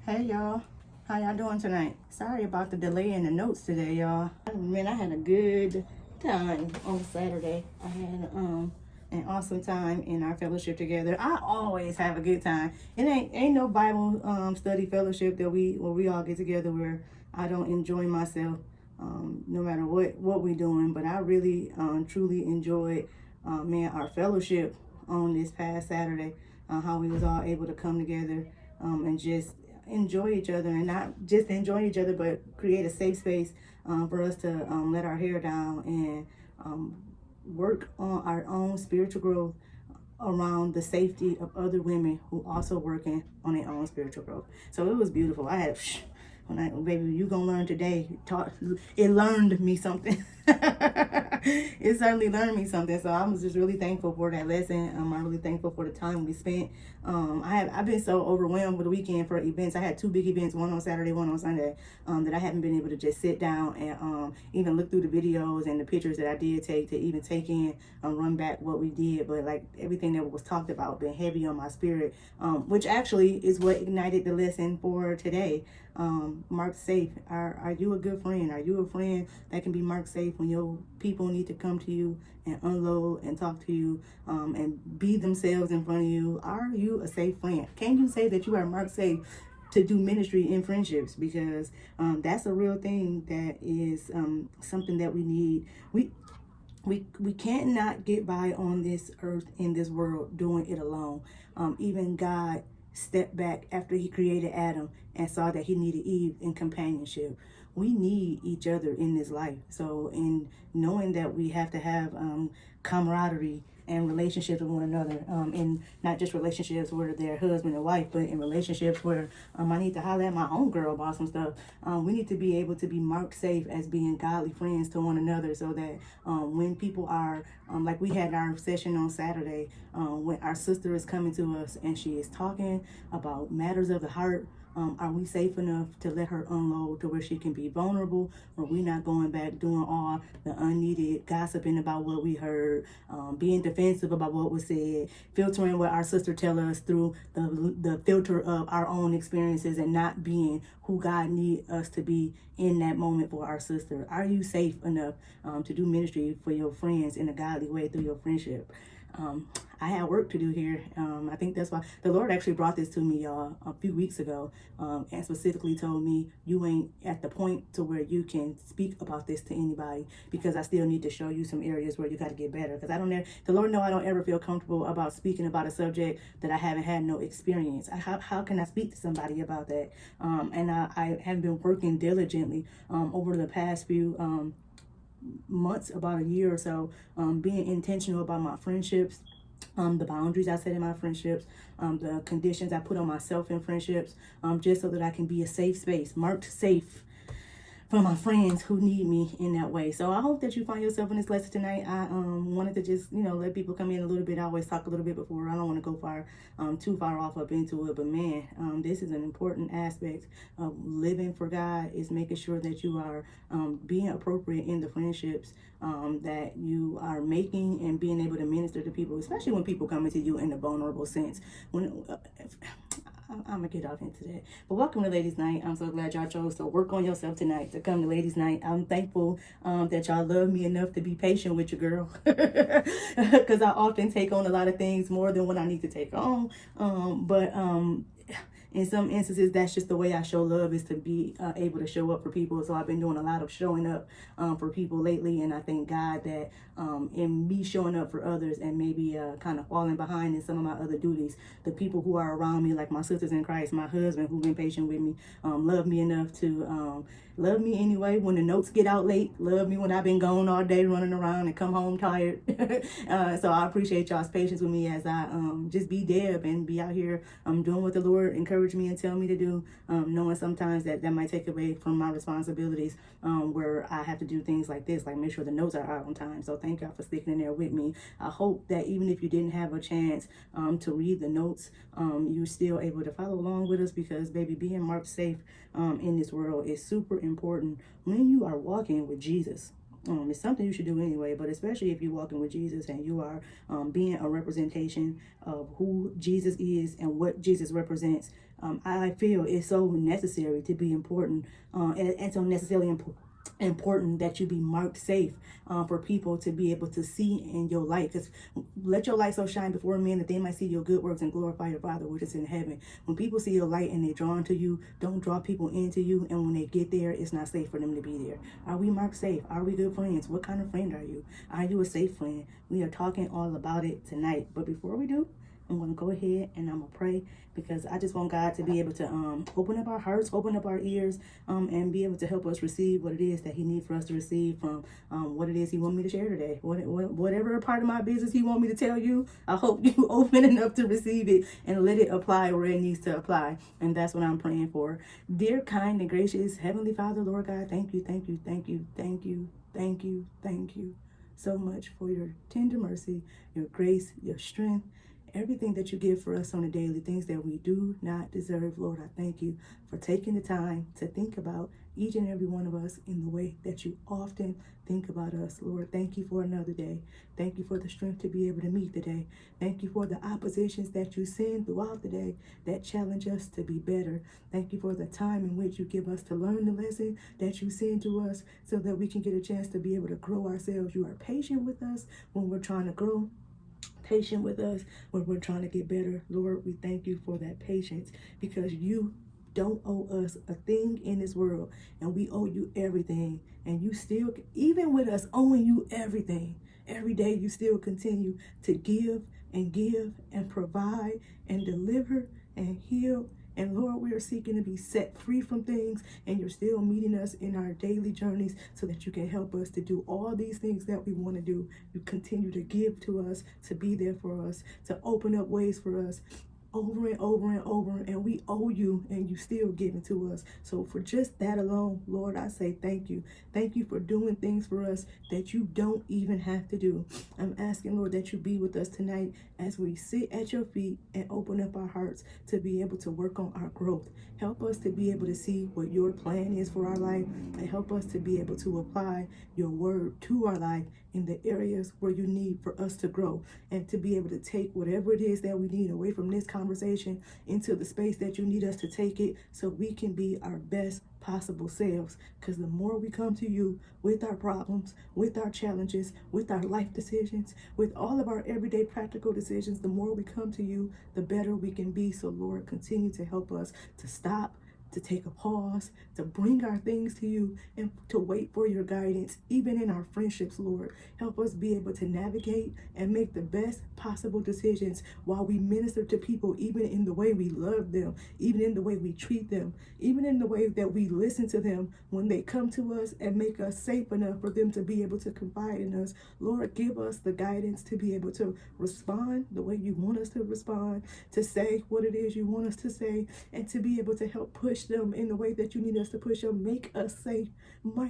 Hey y'all, how y'all doing tonight? Sorry about the delay in the notes today, y'all. Man, I had a good time on Saturday. I had an awesome time in our fellowship together. I always have a good time. It ain't no Bible study fellowship that we all get together where I don't enjoy myself, no matter what we doing. But I really truly enjoyed our fellowship on this past Saturday. How we was all able to come together and just enjoy each other, and not just enjoy each other, but create a safe space for us to let our hair down and work on our own spiritual growth around the safety of other women who also working on their own spiritual growth. So it was beautiful. I had baby, you gonna learn today. It learned me something. It certainly learned me something. So I was just really thankful for that lesson. I'm really thankful for the time we spent. I've been so overwhelmed with the weekend for events. I had two big events, one on Saturday, one on Sunday, that I haven't been able to just sit down and even look through the videos and the pictures that I did take to even take in and run back what we did. But like everything that was talked about been heavy on my spirit, which actually is what ignited the lesson for today. Mark safe. Are you a good friend? Are you a friend that can be marked safe when your people need to come to you and unload and talk to you and be themselves in front of you? Are you a safe friend? Can you say that you are marked safe to do ministry in friendships? Because that's a real thing. That is something that we need. We can't not get by on this earth, in this world, doing it alone. Even God stepped back after he created Adam and saw that he needed Eve in companionship. We need each other in this life. So in knowing that we have to have camaraderie and relationships with one another, in not just relationships where they're husband and wife, but in relationships where I need to holler at my own girl about some stuff. We need to be able to be marked safe as being godly friends to one another, so that when people are, like we had our session on Saturday, when our sister is coming to us and she is talking about matters of the heart, are we safe enough to let her unload to where she can be vulnerable? Or we not going back doing all the unneeded gossiping about what we heard, being defensive about what was said, filtering what our sister tell us through the filter of our own experiences, and not being who God need us to be in that moment for our sister? Are you safe enough to do ministry for your friends in a godly way through your friendship? I had work to do here. I think that's why the Lord actually brought this to me, y'all, a few weeks ago, and specifically told me, you ain't at the point to where you can speak about this to anybody, because I still need to show you some areas where you got to get better. Because the Lord know I don't ever feel comfortable about speaking about a subject that I haven't had no experience. How can I speak to somebody about that? And I have been working diligently over the past few months, about a year or so, being intentional about my friendships, the boundaries I set in my friendships, the conditions I put on myself in friendships, just so that I can be a safe space, marked safe for my friends who need me in that way. So I hope that you find yourself in this lesson tonight. I wanted to just, let people come in a little bit. I always talk a little bit before. I don't want to go too far off up into it. But man, this is an important aspect of living for God, is making sure that you are being appropriate in the friendships that you are making, and being able to minister to people, especially when people come into you in a vulnerable sense. I'm gonna get off into that. But welcome to Ladies Night. I'm so glad y'all chose to work on yourself tonight to come to Ladies Night. I'm thankful that y'all love me enough to be patient with your girl, because I often take on a lot of things more than what I need to take on. But in some instances, that's just the way I show love, is to be able to show up for people. So I've been doing a lot of showing up for people lately, and I thank God that in me showing up for others and maybe kind of falling behind in some of my other duties, the people who are around me, like my sisters in Christ, my husband who's been patient with me, love me enough to love me anyway when the notes get out late, love me when I've been gone all day running around and come home tired. So I appreciate y'all's patience with me as I just be Deb and be out here doing what the Lord encouraged me and tell me to do, knowing sometimes that might take away from my responsibilities, where I have to do things like this, like make sure the notes are out on time. So thank y'all for sticking in there with me. I hope that even if you didn't have a chance to read the notes, you're still able to follow along with us, because baby, being marked safe in this world is super important when you are walking with Jesus. It's something you should do anyway, but especially if you're walking with Jesus and you are being a representation of who Jesus is and what Jesus represents I feel it's so necessary to be important, and so necessarily important that you be marked safe, for people to be able to see in your light. Because let your light so shine before men that they might see your good works and glorify your Father which is in heaven. When people see your light and they're drawn to you, don't draw people into you, and when they get there, it's not safe for them to be there. Are we marked safe? Are we good friends? What kind of friend are you? Are you a safe friend? We are talking all about it tonight, but before we do, I'm going to go ahead and I'm going to pray, because I just want God to be able to open up our hearts, open up our ears, and be able to help us receive what it is that he needs for us to receive from what it is he wants me to share today. Whatever part of my business he wants me to tell you, I hope you open enough to receive it and let it apply where it needs to apply. And that's what I'm praying for. Dear, kind, and gracious Heavenly Father, Lord God, thank you, thank you, thank you, thank you, thank you, thank you so much for your tender mercy, your grace, your strength, everything that you give for us on a daily, things that we do not deserve. Lord, I thank you for taking the time to think about each and every one of us in the way that you often think about us. Lord, thank you for another day. Thank you for the strength to be able to meet the day. Thank you for the oppositions that you send throughout the day that challenge us to be better. Thank you for the time in which you give us to learn the lesson that you send to us so that we can get a chance to be able to grow ourselves. You are patient with us when we're trying to grow, patient with us when we're trying to get better. Lord, we thank you for that patience, because you don't owe us a thing in this world, and we owe you everything. And you still, even with us owing you everything, every day you still continue to give and provide and deliver and heal. And Lord, we are seeking to be set free from things, and you're still meeting us in our daily journeys so that you can help us to do all these things that we want to do. You continue to give to us, to be there for us, to open up ways for us over and over and over, and we owe you, and you still give it to us. So for just that alone, Lord, I say thank you. Thank you for doing things for us that you don't even have to do. I'm asking, Lord, that you be with us tonight as we sit at your feet and open up our hearts to be able to work on our growth. Help us to be able to see what your plan is for our life, and help us to be able to apply your word to our life in the areas where you need for us to grow, and to be able to take whatever it is that we need away from this conversation into the space that you need us to take it, so we can be our best possible selves. Because the more we come to you with our problems, with our challenges, with our life decisions, with all of our everyday practical decisions, the more we come to you, the better we can be. So Lord, continue to help us to stop, to take a pause, to bring our things to you, and to wait for your guidance, even in our friendships, Lord. Help us be able to navigate and make the best possible decisions while we minister to people, even in the way we love them, even in the way we treat them, even in the way that we listen to them when they come to us and make us safe enough for them to be able to confide in us. Lord, give us the guidance to be able to respond the way you want us to respond, to say what it is you want us to say, and to be able to help push them in the way that you need us to push them. Make us safe.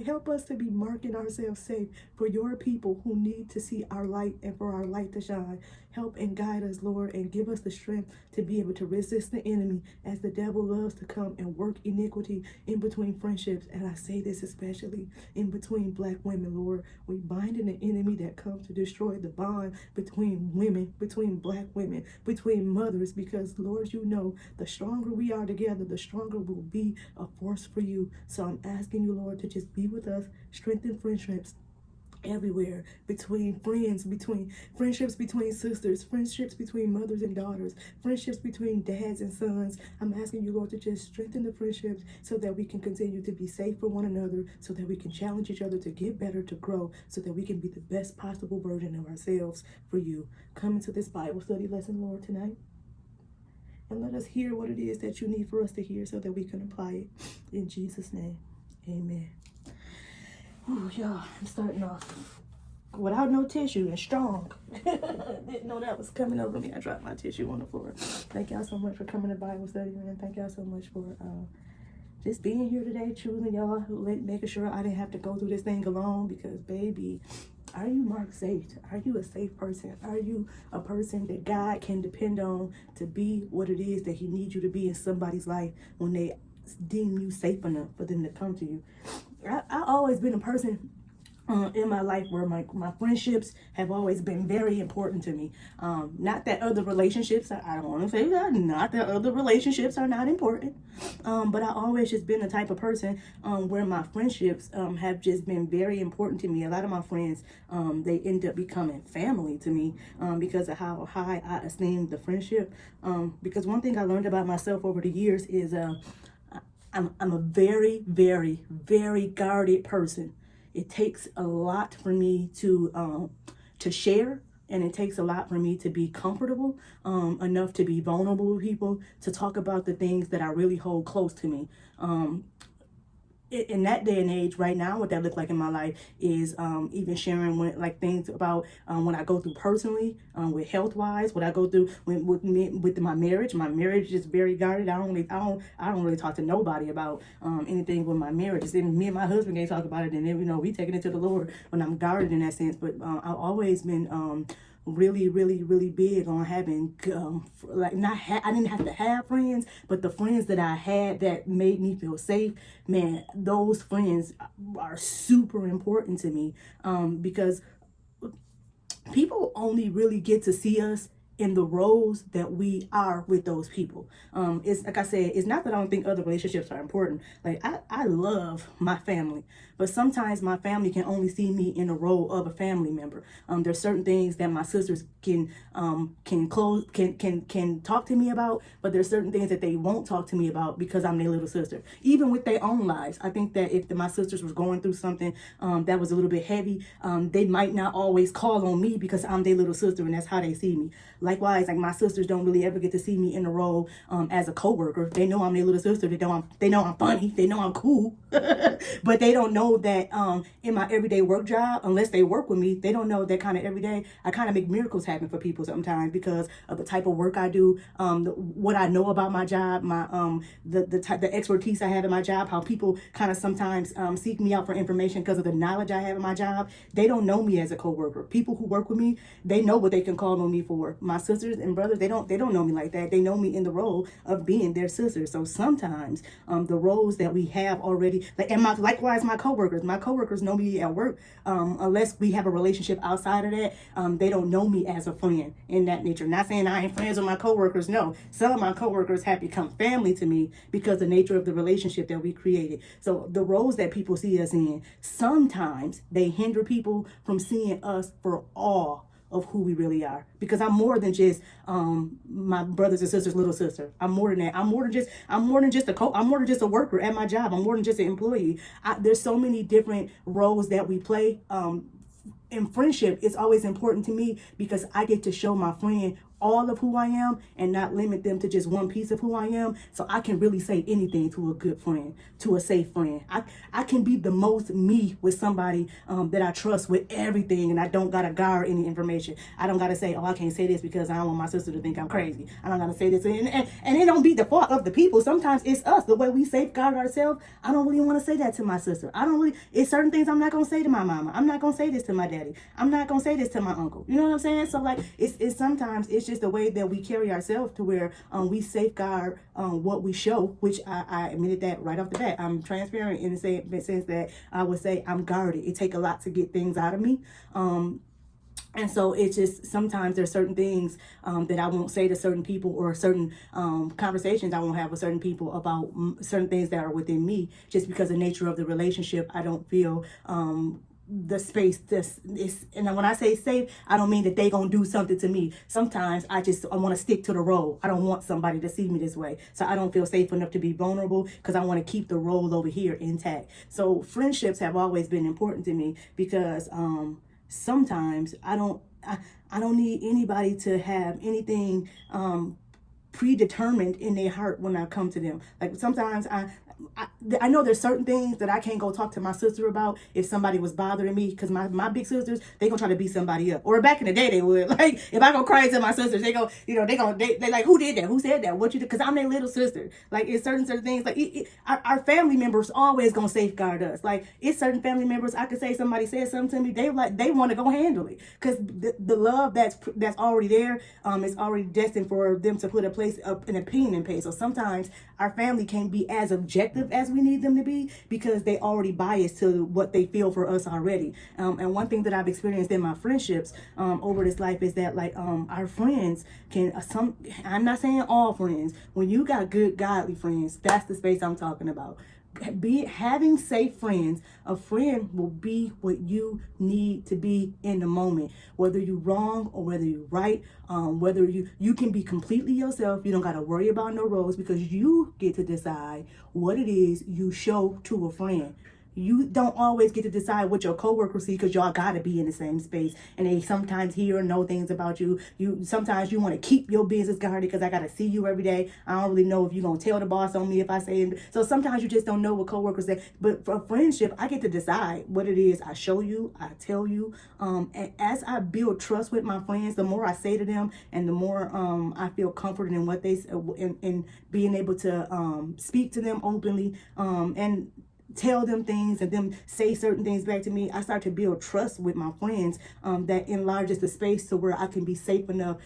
Help us to be marking ourselves safe for your people who need to see our light and for our light to shine. Help and guide us, Lord, and give us the strength to be able to resist the enemy, as the devil loves to come and work iniquity in between friendships. And I say this especially in between Black women, Lord. We bind in the enemy that comes to destroy the bond between women, between Black women, between mothers, because Lord, you know, the stronger we are together, the stronger we'll be a force for you. So I'm asking you, Lord, to just be with us, strengthen friendships everywhere, between friends, between friendships, between sisters, friendships between mothers and daughters, friendships between dads and sons. I'm asking you, Lord, to just strengthen the friendships so that we can continue to be safe for one another, so that we can challenge each other to get better, to grow, so that we can be the best possible version of ourselves for you. Come into this Bible study lesson, Lord, tonight, and let us hear what it is that you need for us to hear so that we can apply it. In Jesus' name, amen. Oh, y'all, I'm starting off without no tissue and strong. Didn't know that was coming over me. I dropped my tissue on the floor. Thank y'all so much for coming to Bible study, man. Thank y'all so much for just being here today, choosing y'all, making sure I didn't have to go through this thing alone. Because, baby, are you marked safe? Are you a safe person? Are you a person that God can depend on to be what it is that he needs you to be in somebody's life when they deem you safe enough for them to come to you? I always been a person in my life where my friendships have always been very important to me. Not that other relationships, I don't want to say that, not that other relationships are not important. But I always just been the type of person where my friendships have just been very important to me. A lot of my friends, they end up becoming family to me because of how high I esteem the friendship. Because one thing I learned about myself over the years is I'm a very, very, very guarded person. It takes a lot for me to share, and it takes a lot for me to be comfortable enough to be vulnerable with people, to talk about the things that I really hold close to me. In that day and age right now, what that looked like in my life is even sharing like things about when I go through personally with health wise, what I go through with my marriage. My marriage is very guarded. I don't really talk to nobody about anything with my marriage. It's even me and my husband can't talk about it, and then we taking it to the Lord when I'm guarded in that sense. But I've always been really, really, really big on having I didn't have to have friends, but the friends that I had that made me feel safe, man, those friends are super important to me, because people only really get to see us in the roles that we are with those people. It's like I said, it's not that I don't think other relationships are important. Like I love my family, but sometimes my family can only see me in the role of a family member. There's certain things that my sisters can talk to me about, but there's certain things that they won't talk to me about because I'm their little sister. Even with their own lives, I think that if my sisters was going through something that was a little bit heavy, they might not always call on me because I'm their little sister, and that's how they see me. Likewise, like my sisters don't really ever get to see me in a role as a coworker. They know I'm their little sister. They know I'm funny. They know I'm cool, but they don't know that in my everyday work job, unless they work with me, they don't know that kind of every day I kind of make miracles happen for people sometimes because of the type of work I do, what I know about my job, my the expertise I have in my job, how people kind of sometimes seek me out for information because of the knowledge I have in my job. They don't know me as a coworker. People who work with me, they know what they can call on me for. My sisters and brothers, they don't know me like that. They know me in the role of being their sister. So sometimes the roles that we have already, likewise my coworkers know me at work, unless we have a relationship outside of that. They don't know me as a friend in that nature. Not saying I ain't friends with my coworkers. No, some of my coworkers have become family to me because the nature of the relationship that we created. So the roles that people see us in, sometimes they hinder people from seeing us for all of who we really are, because I'm more than just my brothers and sisters little sister. I'm more than that. I'm more than just a worker at my job. I'm more than just an employee. There's so many different roles that we play. In friendship, it's always important to me because I get to show my friend all of who I am and not limit them to just one piece of who I am. So I can really say anything to a good friend, to a safe friend. I can be the most me with somebody that I trust with everything, and I don't gotta guard any information. I don't gotta say, oh, I can't say this because I don't want my sister to think I'm crazy. I don't gotta say this, and it don't be the fault of the people. Sometimes it's us, the way we safeguard ourselves. I don't really want to say that to my sister. It's certain things I'm not gonna say to my mama. I'm not gonna say this to my daddy. I'm not gonna say this to my uncle. You know what I'm saying? So like, it's sometimes it's just the way that we carry ourselves to where we safeguard what we show, which I admitted that right off the bat. I'm transparent in the sense that I would say I'm guarded. It take a lot to get things out of me. And so it's just sometimes there's certain things that I won't say to certain people, or certain conversations I won't have with certain people about certain things that are within me, just because of the nature of the relationship. I don't feel the space and when I say safe, I don't mean that they gonna do something to me. Sometimes I want to stick to the role. I don't want somebody to see me this way, so I don't feel safe enough to be vulnerable because I want to keep the role over here intact. So friendships have always been important to me because sometimes I don't need anybody to have anything predetermined in their heart when I come to them. Like sometimes I know there's certain things that I can't go talk to my sister about if somebody was bothering me, because my big sisters, they gonna try to beat somebody up. Or back in the day they would. Like if I go cry to my sisters, they go, they like, who did that? Who said that? What you did? Because I'm their little sister. Like it's certain things. Like our family members always gonna safeguard us. Like it's certain family members, I could say somebody said something to me, they want to go handle it because the love that's already there is already destined for them to put a place place an opinion in place. So sometimes our family can't be as objective as we need them to be because they already biased to what they feel for us already. And one thing that I've experienced in my friendships over this life is that like our friends can I'm not saying all friends. When you got good godly friends, that's the space I'm talking about. Having safe friends. A friend will be what you need to be in the moment, whether you're wrong or whether you're right. Whether you can be completely yourself. You don't got to worry about no roles because you get to decide what it is you show to a friend. You don't always get to decide what your coworkers see because y'all gotta be in the same space, and they sometimes hear or know things about you. Sometimes you want to keep your business guarded because I gotta see you every day. I don't really know if you're gonna tell the boss on me if I say it. So sometimes you just don't know what coworkers say. But for friendship, I get to decide what it is I show you, I tell you. And as I build trust with my friends, the more I say to them, and the more I feel comforted in what they in being able to speak to them openly, and tell them things and them say certain things back to me, I start to build trust with my friends that enlarges the space to where I can be safe enough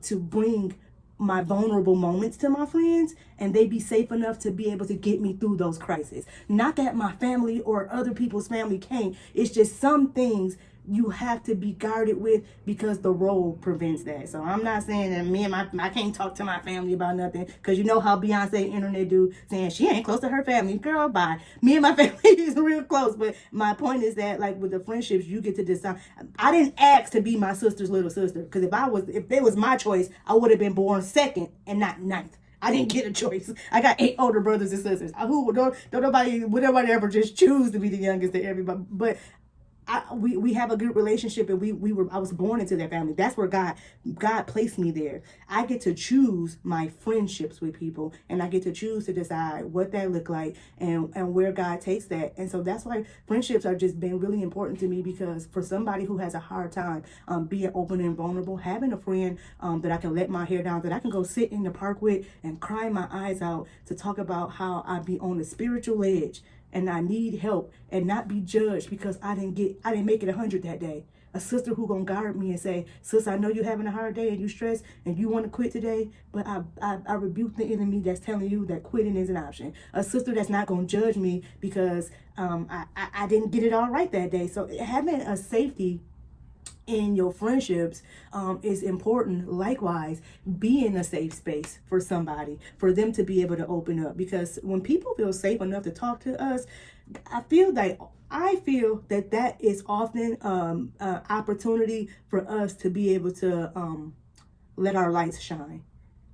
to bring my vulnerable moments to my friends, and they be safe enough to be able to get me through those crises. Not that my family or other people's family can't. It's just some things you have to be guarded with because the role prevents that. So I'm not saying that I can't talk to my family about nothing, because you know how Beyonce internet do, saying she ain't close to her family. Girl, bye. Me and my family is real close. But my point is that like with the friendships, you get to decide. I didn't ask to be my sister's little sister, because if it was my choice, I would have been born second and not ninth. I didn't get a choice. I got 8 older brothers and sisters. Don't nobody would ever just choose to be the youngest to everybody. But we have a good relationship, and I was born into that family. That's where God placed me there. I get to choose my friendships with people, and I get to choose to decide what that look like and where God takes that. And so that's why friendships are just been really important to me, because for somebody who has a hard time being open and vulnerable, having a friend that I can let my hair down, that I can go sit in the park with and cry my eyes out to talk about how I be on a spiritual edge and I need help, and not be judged because I didn't make it 100 that day. A sister who gonna guard me and say, sis, I know you're having a hard day and you stressed and you want to quit today, but I rebuke the enemy that's telling you that quitting is an option. A sister that's not gonna judge me because I didn't get it all right that day. So having a safety in your friendships is important. Likewise, be in a safe space for somebody, for them to be able to open up. Because when people feel safe enough to talk to us, I feel that that is often an opportunity for us to be able to let our lights shine.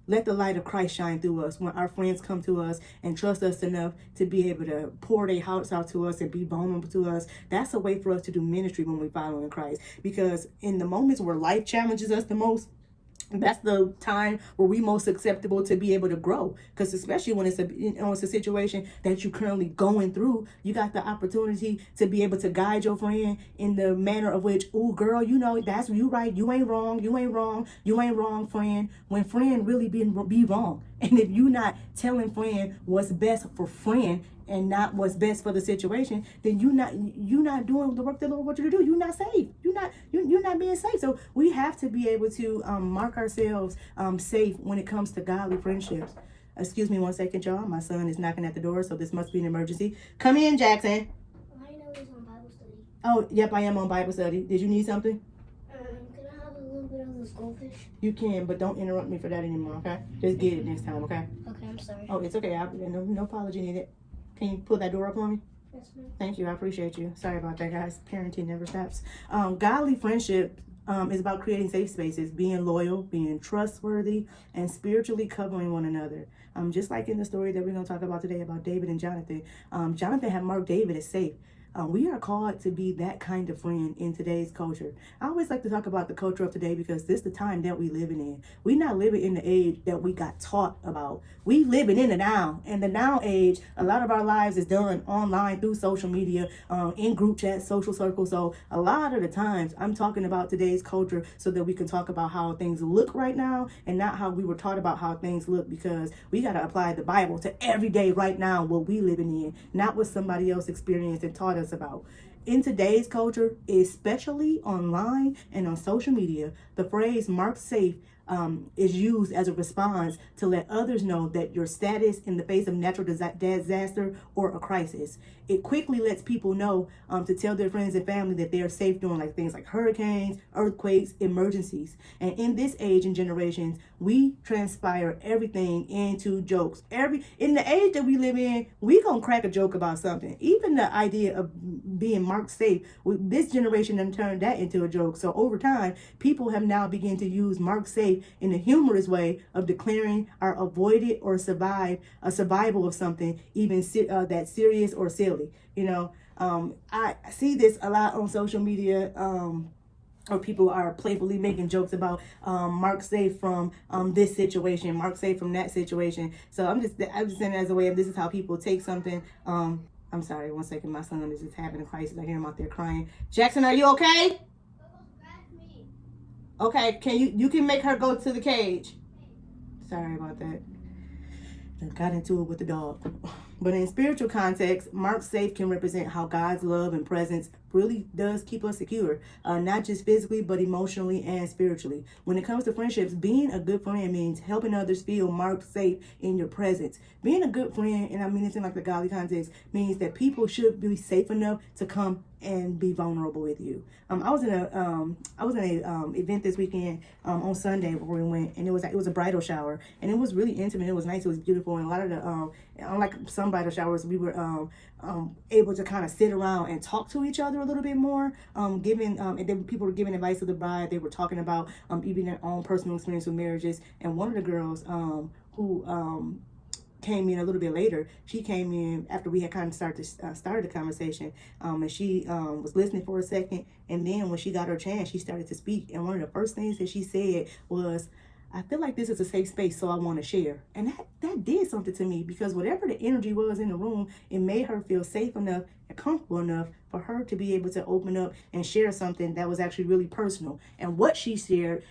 Let the light of Christ shine through us when our friends come to us and trust us enough to be able to pour their hearts out to us and be vulnerable to us. That's a way for us to do ministry when we follow in Christ. Because in the moments where life challenges us the most, that's the time where we most acceptable to be able to grow. Because especially when it's a situation that you're currently going through, you got the opportunity to be able to guide your friend in the manner of which, oh girl, you know, that's you right, you ain't wrong, friend. When friend really be wrong. And if you not telling friend what's best for friend and not what's best for the situation, then you're not doing the work the Lord wants you to do. You're not safe. You're not being safe. So we have to be able to mark ourselves safe when it comes to godly friendships. Excuse me 1 second, y'all. My son is knocking at the door, so this must be an emergency. Come in, Jackson. I know he's on Bible study. Oh, yep, I am on Bible study. Did you need something? Can I have a little bit of this goldfish? You can, but don't interrupt me for that anymore, okay? Just get it next time, okay? Okay, I'm sorry. Oh, it's okay. No apology needed. Can you pull that door up for me? Yes, ma'am. Thank you. I appreciate you. Sorry about that, guys. Parenting never stops. Godly friendship is about creating safe spaces, being loyal, being trustworthy, and spiritually covering one another. Just like in the story that we're going to talk about today about David and Jonathan. Jonathan had marked David as safe. We are called to be that kind of friend in today's culture. I always like to talk about the culture of today because this is the time that we living in. We not living in the age that we got taught about. We living in the now. And the now age, a lot of our lives is done online through social media, in group chats, social circles. So a lot of the times I'm talking about today's culture so that we can talk about how things look right now and not how we were taught about how things look, because we got to apply the Bible to every day right now what we living in, not what somebody else experienced and taught us about. In today's culture, especially online and on social media, the phrase "marked safe" is used as a response to let others know that your status in the face of natural disaster or a crisis. It quickly lets people know to tell their friends and family that they are safe during like things like hurricanes, earthquakes, emergencies. And in this age and generations, we transpire everything into jokes. In the age that we live in, we gonna crack a joke about something. Even the idea of being marked safe, this generation done turned that into a joke. So over time, people have now begun to use marked safe in a humorous way of declaring our avoided or a survival of something, even that's serious or silly. I see this a lot on social media. Or people are playfully making jokes about mark safe from this situation, mark safe from that situation. So I'm just saying it as a way of this is how people take something. I'm sorry, 1 second, my son is just having a crisis. I hear him out there crying. Jackson, are you okay? Okay, can you can make her go to the cage. Sorry about that. Got into it with the dog. But in spiritual context, marked safe can represent how God's love and presence really does keep us secure, not just physically, but emotionally and spiritually. When it comes to friendships, being a good friend means helping others feel marked safe in your presence. Being a good friend, and I mean this in like the godly context, means that people should be safe enough to come and be vulnerable with you. I was in a event this weekend on Sunday where we went, and it was a bridal shower, and it was really intimate. It was nice. It was beautiful, and a lot of the unlike some bridal showers, we were able to kind of sit around and talk to each other a little bit more. And then people were giving advice to the bride. They were talking about even their own personal experience with marriages. And one of the girls who came in a little bit later. She came in after we had kind of started the conversation, and she was listening for a second, and then when she got her chance, she started to speak. And one of the first things that she said was, "I feel like this is a safe space, so I want to share." And that did something to me, because whatever the energy was in the room, it made her feel safe enough and comfortable enough for her to be able to open up and share something that was actually really personal. And what she shared,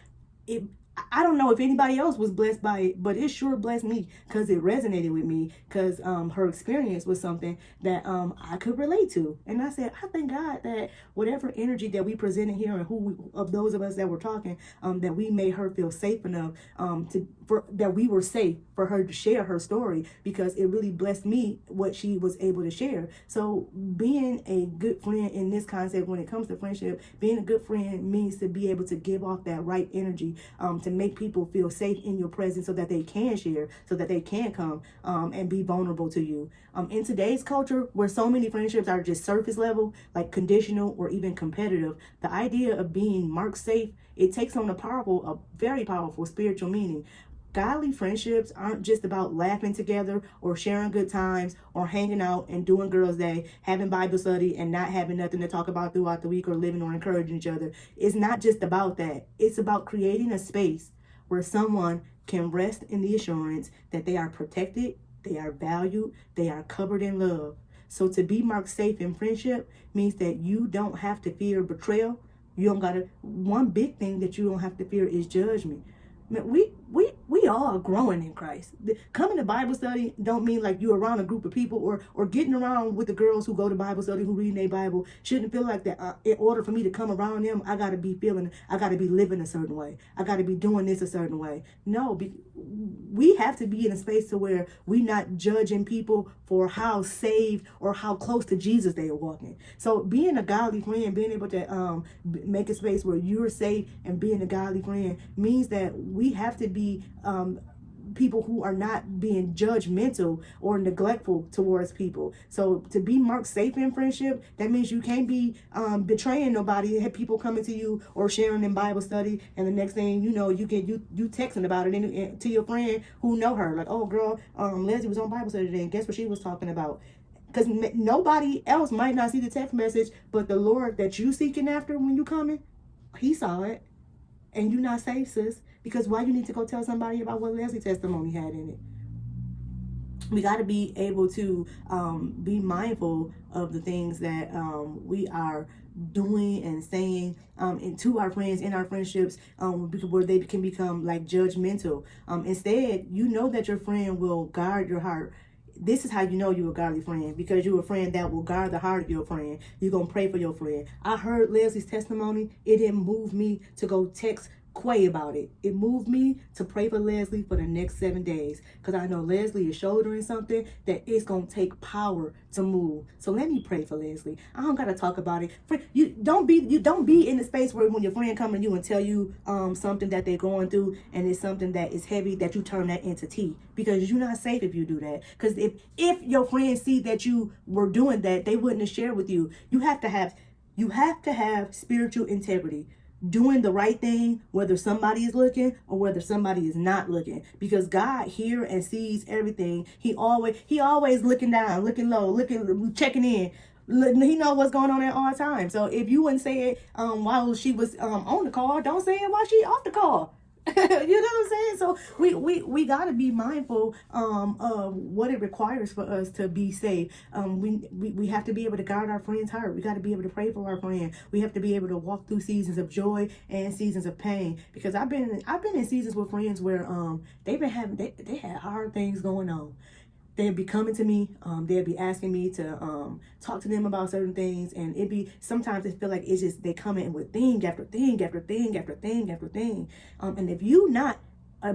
I don't know if anybody else was blessed by it, but it sure blessed me, because it resonated with me, because her experience was something that I could relate to. And I said, I thank God that whatever energy that we presented here, and of those of us that were talking, that we made her feel safe enough that we were safe for her to share her story, because it really blessed me what she was able to share. So being a good friend in this concept, when it comes to friendship, being a good friend means to be able to give off that right energy, to make people feel safe in your presence, so that they can share, so that they can come and be vulnerable to you. In today's culture, where so many friendships are just surface level, like conditional or even competitive, the idea of being marked safe, it takes on a very powerful spiritual meaning. Godly friendships aren't just about laughing together or sharing good times or hanging out and doing girls' day, having Bible study and not having nothing to talk about throughout the week, or living or encouraging each other. It's not just about that. It's about creating a space where someone can rest in the assurance that they are protected, they are valued, they are covered in love. So to be marked safe in friendship means that you don't have to fear betrayal. One big thing that you don't have to fear is judgment. Man, we all are growing in Christ. Coming to Bible study don't mean like you're around a group of people, or getting around with the girls who go to Bible study, who read their Bible, shouldn't feel like that. In order for me to come around them, I got to be living a certain way. I got to be doing this a certain way. No, we have to be in a space to where we're not judging people for how saved or how close to Jesus they are walking. So being a godly friend, being able to make a space where you're safe and being a godly friend means that we have to be people who are not being judgmental or neglectful towards people. So to be marked safe in friendship, that means you can't be betraying nobody. Have people coming to you or sharing in Bible study, and the next thing you know, you texting about it and to your friend who know her, like, "Oh girl, Leslie was on Bible study today, and guess what she was talking about?" Because nobody else might not see the text message, but the Lord that you seeking after when you coming, He saw it. And you're not safe, sis, because why you need to go tell somebody about what Leslie's testimony had in it? We got to be able to be mindful of the things that we are doing and saying and to our friends in our friendships, where they can become like judgmental. Instead, you know that your friend will guard your heart. this is how you know you're a godly friend, because you're a friend that will guard the heart of your friend. You're going to pray for your friend. I heard Leslie's testimony. It didn't move me to go text Quay about it. It moved me to pray for Leslie for the next 7 days, because I know Leslie is shouldering something that it's going to take power to move. So let me pray for Leslie. I don't got to talk about it. You don't be in the space where when your friend come to you and tell you something that they're going through and it's something that is heavy, that you turn that into tea, because you're not safe if you do that. Because if your friends see that you were doing that, they wouldn't have shared with you. You have to have spiritual integrity, doing the right thing, whether somebody is looking or whether somebody is not looking, because God hears and sees everything. He always looking down, looking low, checking in. He know what's going on at all times. So if you wouldn't say it while she was on the call, don't say it while she off the call. You know what I'm saying? So we got to be mindful of what it requires for us to be safe. We have to be able to guard our friend's heart. We got to be able to pray for our friend. We have to be able to walk through seasons of joy and seasons of pain, because I've been in seasons with friends where they had hard things going on. They'd be coming to me, they'd be asking me to talk to them about certain things, and sometimes it feel like it's just they come in with thing after thing after thing after thing after thing. And if you not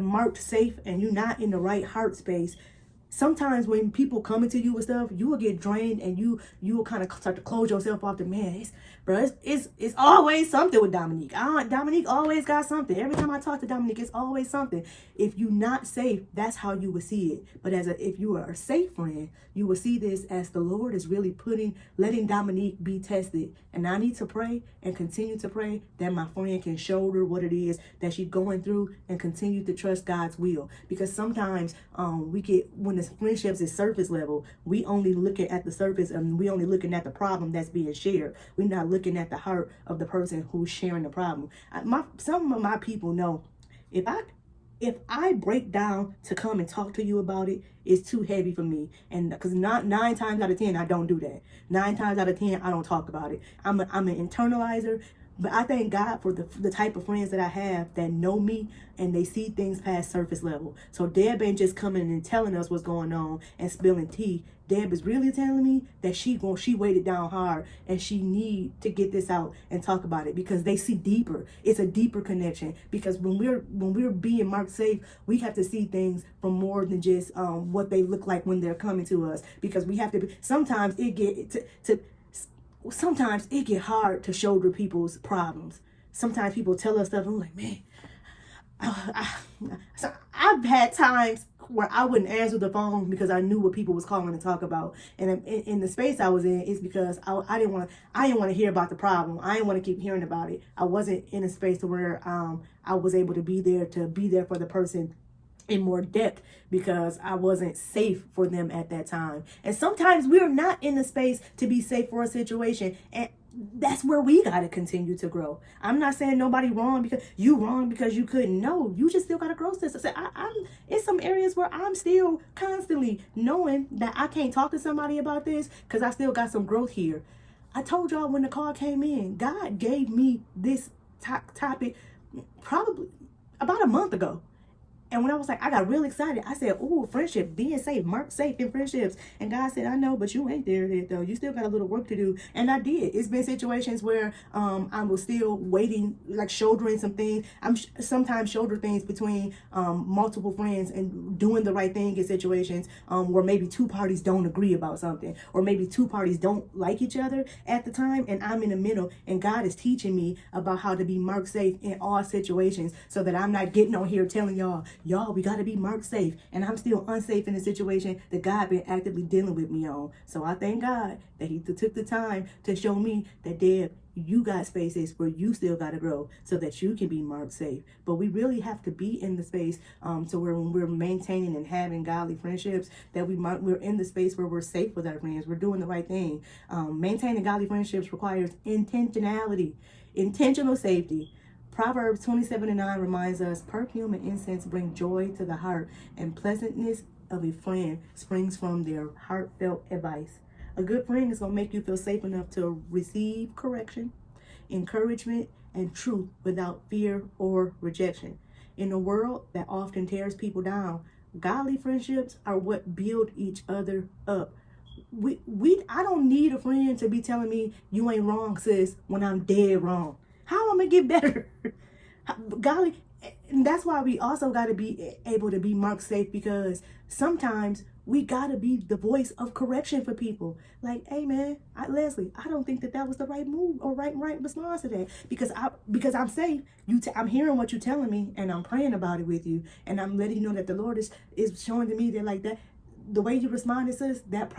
marked safe and you're not in the right heart space, sometimes when people coming to you with stuff, you will get drained, and you will kind of start to close yourself off to, man, it's always something with Dominique. Dominique always got something. Every time I talk to Dominique, it's always something. If you're not safe, that's how you will see it. But if you are a safe friend, you will see this as the Lord is really letting Dominique be tested. And I need to pray and continue to pray that my friend can shoulder what it is that she's going through and continue to trust God's will. Because sometimes when the friendships is surface level, we only looking at the surface, and we only looking at the problem that's being shared. We're not looking at the heart of the person who's sharing the problem. Some of my people know if I break down to come and talk to you about it, it's too heavy for me. And because not 9 times out of 10, I don't do that. 9 times out of 10, I don't talk about it. I'm an internalizer. But I thank God for the type of friends that I have that know me and they see things past surface level. So Deb ain't just coming and telling us what's going on and spilling tea. Deb is really telling me that she weighted down hard and she need to get this out and talk about it, because they see deeper. It's a deeper connection, because when we're being marked safe, we have to see things from more than just what they look like when they're coming to us, because we have to sometimes it get hard to shoulder people's problems. Sometimes people tell us stuff, and I'm like, man, so I've had times where I wouldn't answer the phone because I knew what people was calling to talk about. And in the space I was in, it's because I didn't want to hear about the problem. I didn't want to keep hearing about it. I wasn't in a space where I was able to be there for the person in more depth, because I wasn't safe for them at that time. And sometimes we're not in the space to be safe for a situation, and that's where we got to continue to grow. I'm not saying nobody wrong because you couldn't know. You just still got to grow. I'm in some areas where I'm still constantly knowing that I can't talk to somebody about this because I still got some growth here. I told y'all when the call came in, God gave me this topic probably about a month ago. And when I was like, I got real excited. I said, "Ooh, friendship, being safe, marked safe in friendships." And God said, "I know, but you ain't there yet, though. You still got a little work to do." And I did. It's been situations where I was still waiting, like shouldering some things. I'm sometimes shoulder things between multiple friends and doing the right thing in situations where maybe 2 parties don't agree about something, or maybe 2 parties don't like each other at the time, and I'm in the middle. And God is teaching me about how to be marked safe in all situations, so that I'm not getting on here telling y'all, we got to be marked safe, and I'm still unsafe in a situation that God been actively dealing with me on. So I thank God that he took the time to show me that, Deb, you got spaces where you still got to grow so that you can be marked safe. But we really have to be in the space to where when we're maintaining and having godly friendships, that we're in the space where we're safe with our friends. We're doing the right thing. Maintaining godly friendships requires intentionality, intentional safety. Proverbs 27:9 reminds us, perfume and incense bring joy to the heart, and pleasantness of a friend springs from their heartfelt advice. A good friend is going to make you feel safe enough to receive correction, encouragement, and truth without fear or rejection. In a world that often tears people down, Godly friendships are what build each other up. I don't need a friend to be telling me you ain't wrong, sis, when I'm dead wrong. How am I gonna get better? Golly, and that's why we also got to be able to be marked safe, because sometimes we got to be the voice of correction for people. Like, hey man, Leslie, I don't think that was the right move or right response to that, because I'm safe. I'm hearing what you're telling me, and I'm praying about it with you, and I'm letting you know that the Lord is showing to me that, like, that the way you responded, sis, that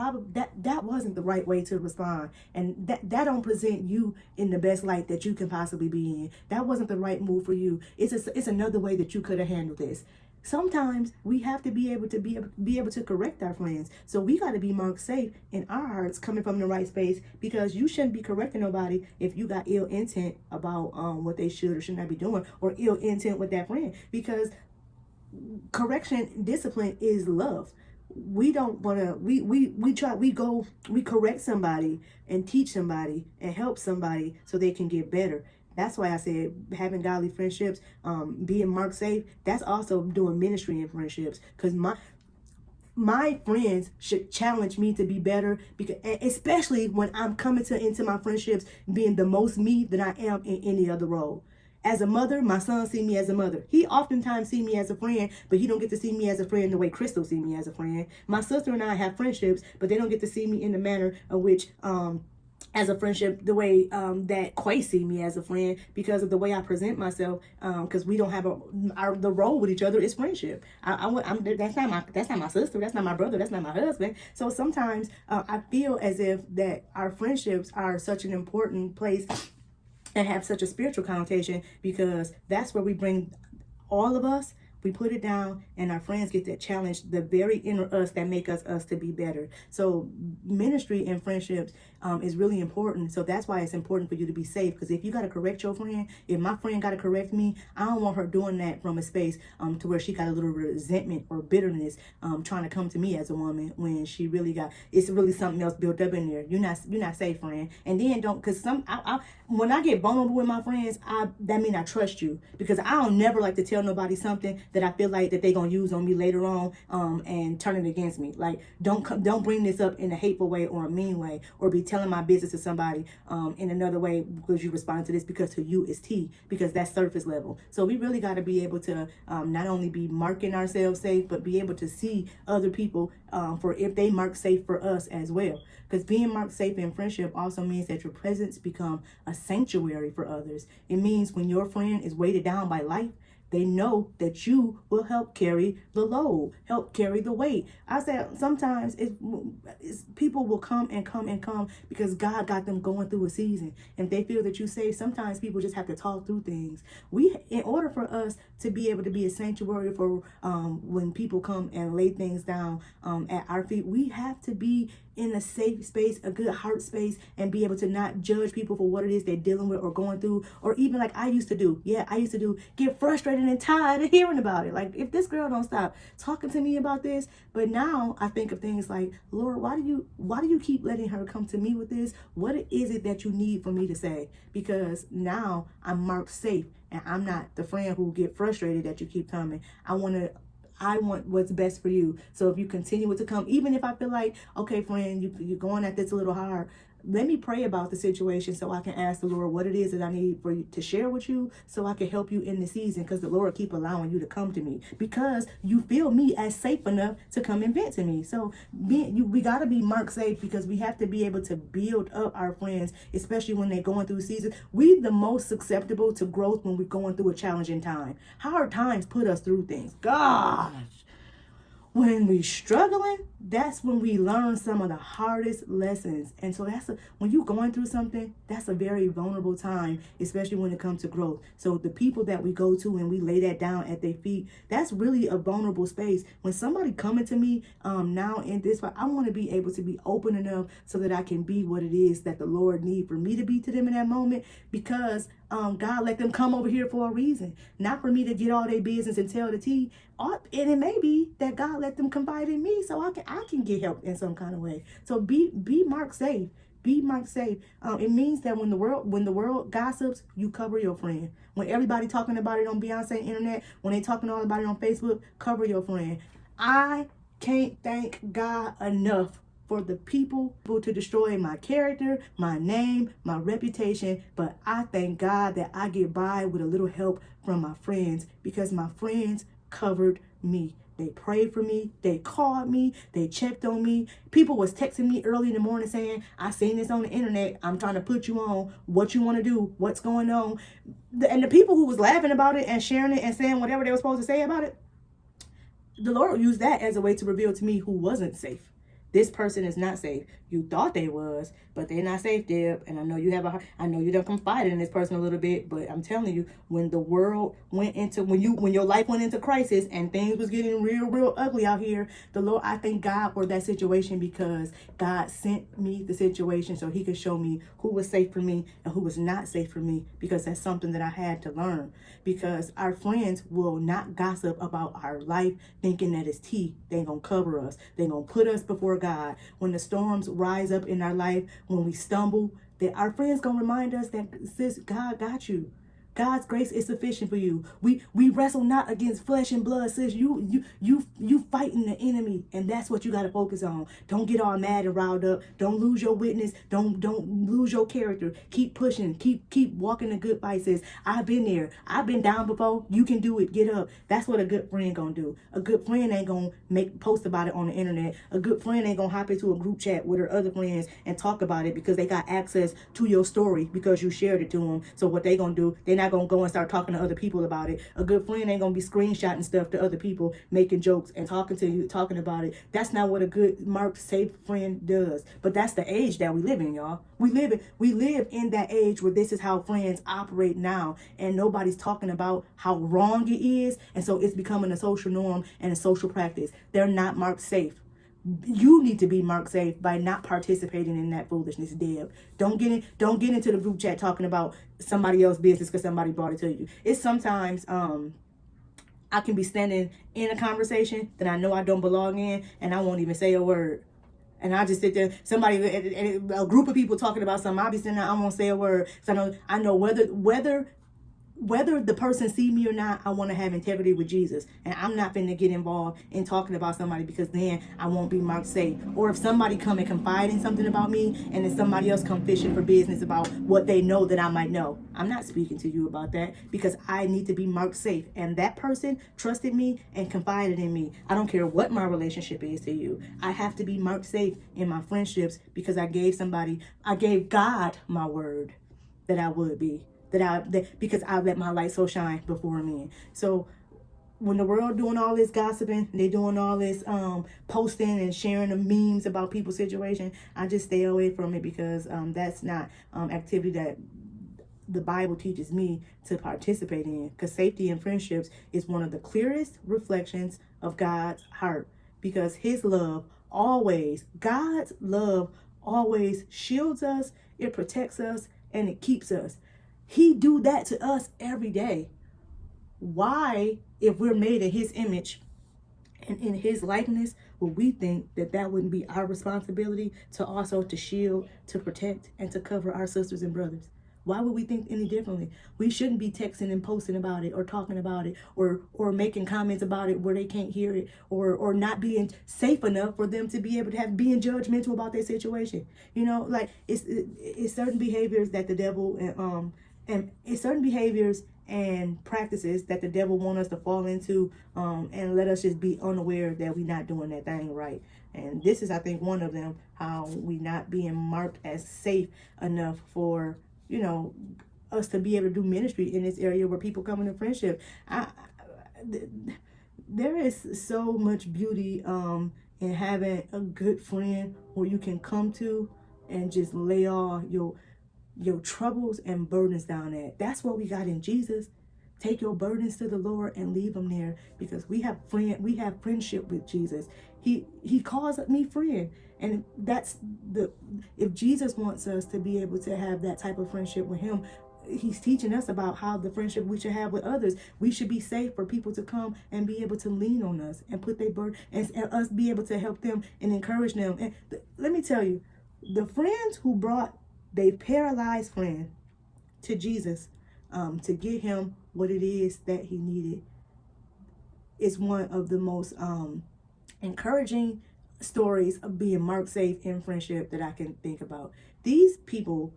wasn't the right way to respond, and that don't present you in the best light that you can possibly be in. That wasn't the right move for you. It's another way that you could have handled this. Sometimes we have to be able to correct our friends. So we got to be marked safe in our hearts, coming from the right space, because you shouldn't be correcting nobody if you got ill intent about what they should or should not be doing, or ill intent with that friend, because correction, discipline is love. We don't want to, we correct somebody and teach somebody and help somebody so they can get better. That's why I said having godly friendships, being marked safe, that's also doing ministry in friendships, because my friends should challenge me to be better, because especially when I'm coming into my friendships being the most me that I am in any other role. As a mother, my son see me as a mother. He oftentimes see me as a friend, but he don't get to see me as a friend the way Crystal see me as a friend. My sister and I have friendships, but they don't get to see me in the manner of which, as a friendship, the way that Quay see me as a friend, because of the way I present myself. Because we don't have the role with each other is friendship. That's not my sister. That's not my brother. That's not my husband. So sometimes I feel as if that our friendships are such an important place and have such a spiritual connotation, because that's where we bring all of us, we put it down, and our friends get to challenge the very inner us that make us to be better. So ministry and friendships is really important. So that's why it's important for you to be safe, because if you got to correct your friend, if my friend got to correct me, I don't want her doing that from a space to where she got a little resentment or bitterness trying to come to me as a woman, when she really it's really something else built up in there. You're not safe, friend. And then don't, because when I get vulnerable with my friends, that mean I trust you, because I don't never like to tell nobody something that I feel like that they gonna use on me later on and turn it against me. Like, don't bring this up in a hateful way or a mean way, or be telling my business to somebody in another way because you respond to this, because to you is tea, because that's surface level. So we really got to be able to not only be marking ourselves safe, but be able to see other people for if they mark safe for us as well. Because being marked safe in friendship also means that your presence become a sanctuary for others. It means when your friend is weighted down by life, they know that you will help carry the load, help carry the weight. I said sometimes it's people will come because God got them going through a season. And if they feel that you're safe, sometimes people just have to talk through things. In order for us to be able to be a sanctuary for when people come and lay things down at our feet, we have to be in a safe space, a good heart space, and be able to not judge people for what it is they're dealing with or going through, or even like I used to do. Yeah, I used to get frustrated and tired of hearing about it. Like, if this girl don't stop talking to me about this. But now I think of things like, Lord, why do you keep letting her come to me with this? What is it that you need for me to say? Because now I'm marked safe, and I'm not the friend who get frustrated that you keep coming. I want what's best for you. So if you continue to come, even if I feel like, okay, friend, you're going at this a little hard, let me pray about the situation so I can ask the Lord what it is that I need for you to share with you, so I can help you in the season, because the Lord keep allowing you to come to me because you feel me as safe enough to come and vent to me. So we got to be marked safe, because we have to be able to build up our friends, especially when they're going through seasons. We the most susceptible to growth when we're going through a challenging time. Hard times put us through things. Gosh. When we struggling, that's when we learn some of the hardest lessons. And so when you're going through something, that's a very vulnerable time, especially when it comes to growth. So the people that we go to and we lay that down at their feet, that's really a vulnerable space. When somebody coming to me now in this, I want to be able to be open enough so that I can be what it is that the Lord need for me to be to them in that moment, because God let them come over here for a reason, not for me to get all their business and tell the tea. And it may be that God let them confide in me so I can get help in some kind of way. So be marked safe. Be marked safe. It means that when the world gossips, you cover your friend. When everybody talking about it on Beyonce internet, when they talking all about it on Facebook, cover your friend. I can't thank God enough for the people to destroy my character, my name, my reputation. But I thank God that I get by with a little help from my friends, because my friends covered me. They prayed for me. They called me. They checked on me. People was texting me early in the morning saying, I seen this on the internet. I'm trying to put you on. What you want to do? What's going on? And the people who was laughing about it and sharing it and saying whatever they were supposed to say about it, the Lord used that as a way to reveal to me who wasn't safe. This person is not safe. You thought they was, but they're not safe, Deb. And I know you I know you done confided in this person a little bit, but I'm telling you, when the world went into, when your life went into crisis and things was getting real ugly out here, the Lord, I thank God for that situation, because God sent me the situation so he could show me who was safe for me and who was not safe for me, because that's something that I had to learn. Because our friends will not gossip about our life thinking that it's tea. They gonna cover us. They gonna put us before God. When the storms rise up in our life, when we stumble, that our friends gonna remind us that, sis, God got you. God's grace is sufficient for you. We wrestle not against flesh and blood, sis. You fighting the enemy, and that's what you got to focus on. Don't get all mad and riled up. Don't lose your witness. Don't lose your character. Keep pushing. Keep walking the good fight, sis. I've been there. I've been down before. You can do it. Get up. That's what a good friend gonna do. A good friend ain't gonna make post about it on the internet. A good friend ain't gonna hop into a group chat with her other friends and talk about it because they got access to your story because you shared it to them. So what they gonna do? They're not gonna go and start talking to other people about it. A good friend ain't gonna be screenshotting stuff to other people, making jokes and talking to you, talking about it. That's not what a good marked safe friend does. But that's the age that we live in, y'all. We live in that age where this is how friends operate now, and nobody's talking about how wrong it is, and so it's becoming a social norm and a social practice. They're not marked safe. You need to be marked safe by not participating in that foolishness, Deb. Don't get into the group chat talking about somebody else's business because somebody brought it to you. It's sometimes I can be standing in a conversation that I know I don't belong in, and I won't even say a word. And I just sit there, a group of people talking about something, I'll be sitting there, I won't say a word. So I know whether the person see me or not, I want to have integrity with Jesus. And I'm not finna get involved in talking about somebody, because then I won't be marked safe. Or if somebody come and confide in something about me, and then somebody else come fishing for business about what they know that I might know, I'm not speaking to you about that, because I need to be marked safe. And that person trusted me and confided in me. I don't care what my relationship is to you. I have to be marked safe in my friendships, because I gave God my word that I would be. Because I let my light so shine before men. So when the world doing all this gossiping, they doing all this posting and sharing the memes about people's situation, I just stay away from it, because that's not activity that the Bible teaches me to participate in. Because safety in friendships is one of the clearest reflections of God's heart, because God's love always shields us, it protects us, and it keeps us. He do that to us every day. Why, if we're made in his image and in his likeness, would we think that wouldn't be our responsibility to also to shield, to protect, and to cover our sisters and brothers? Why would we think any differently? We shouldn't be texting and posting about it, or talking about it, or making comments about it where they can't hear it, or not being safe enough for them to be able to being judgmental about their situation. You know, like it's certain behaviors that the devil and it's certain behaviors and practices that the devil want us to fall into, and let us just be unaware that we're not doing that thing right. And this is, I think, one of them, how we not being marked as safe enough for, us to be able to do ministry in this area where people come into friendship. There is so much beauty in having a good friend where you can come to and just lay all your troubles and burdens down at. That's what we got in Jesus. Take your burdens to the Lord and leave them there, because we have friendship with Jesus. He calls me friend. And if Jesus wants us to be able to have that type of friendship with him, he's teaching us about how the friendship we should have with others. We should be safe for people to come and be able to lean on us and put their burden, and us be able to help them and encourage them. And let me tell you, the friends who brought their paralyzed friend to Jesus to get him what it is that he needed is one of the most encouraging stories of being marked safe in friendship that I can think about. These people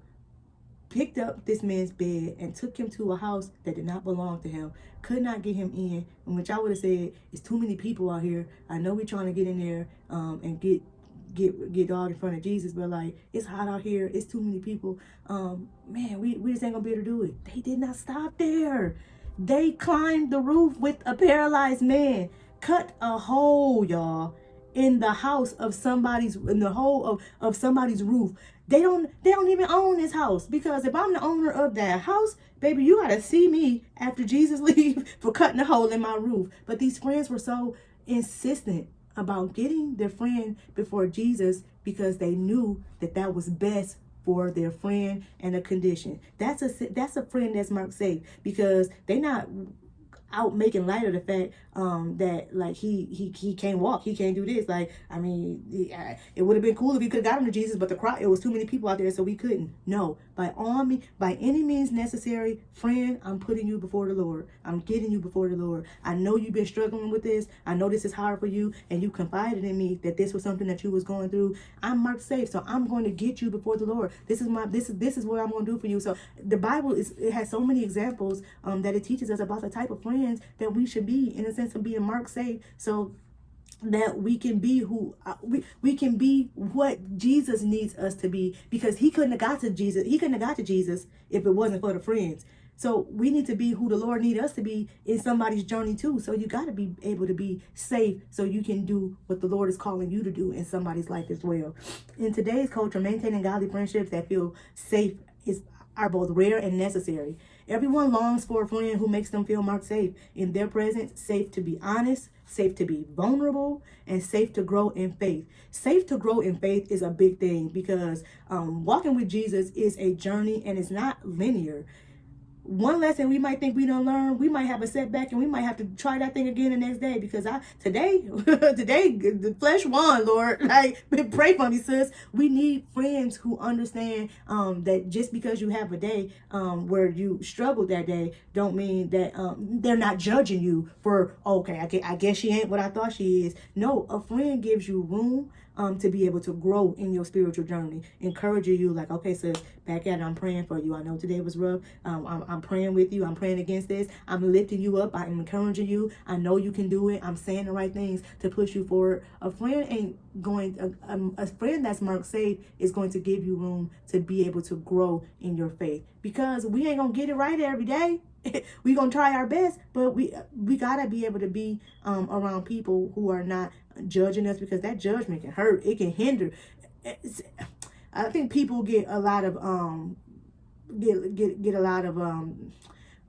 picked up this man's bed and took him to a house that did not belong to him, could not get him in, and which I would have said, it's too many people out here. I know we're trying to get in there and get dog in front of Jesus, but like, it's hot out here, it's too many people. Man, we just ain't gonna be able to do it. They did not stop there. They climbed the roof with a paralyzed man, cut a hole, y'all, in the house of somebody's, in the hole of somebody's roof. They don't even own this house, because if I'm the owner of that house, baby, you gotta see me after Jesus leave for cutting a hole in my roof. But these friends were so insistent about getting their friend before Jesus because they knew that that was best for their friend and a condition. That's a friend that's marked safe, because they not out making light of the fact that like he can't walk, he can't do this. Like, I mean, it would have been cool if you could have got him to Jesus, but the crowd, it was too many people out there, so we couldn't. No, by any means necessary, friend, I'm putting you before the Lord. I'm getting you before the Lord. I know you've been struggling with this. I know this is hard for you, and you confided in me that this was something that you was going through. I'm marked safe, so I'm going to get you before the Lord. This is what I'm going to do for you. So the Bible it has so many examples that it teaches us about the type of friends that we should be, in a sense of being marked safe, so that we can be who we can be what Jesus needs us to be, because he couldn't have got to Jesus if it wasn't for the friends. So we need to be who the Lord needs us to be in somebody's journey too. So you got to be able to be safe so you can do what the Lord is calling you to do in somebody's life as well. In today's culture, maintaining godly friendships that feel safe are both rare and necessary. Everyone longs for a friend who makes them feel marked safe in their presence, safe to be honest, safe to be vulnerable, and safe to grow in faith. Safe to grow in faith is a big thing, because walking with Jesus is a journey and it's not linear. One lesson we might think we don't learn, we might have a setback and we might have to try that thing again the next day, because today the flesh won, Lord. Like, pray for me, sis. We need friends who understand that just because you have a day where you struggled that day, don't mean that they're not judging you for, okay, I guess she ain't what I thought she is. No, a friend gives you room to be able to grow in your spiritual journey, encouraging you like, okay, sis, back at it, I'm praying for you. I know today was rough. I'm praying with you. I'm praying against this. I'm lifting you up. I'm encouraging you. I know you can do it. I'm saying the right things to push you forward. A friend that's marked safe is going to give you room to be able to grow in your faith, because we ain't gonna get it right every day. We gonna try our best, but we gotta be able to be around people who are not judging us, because that judgment can hurt. It can hinder. I think people get a lot of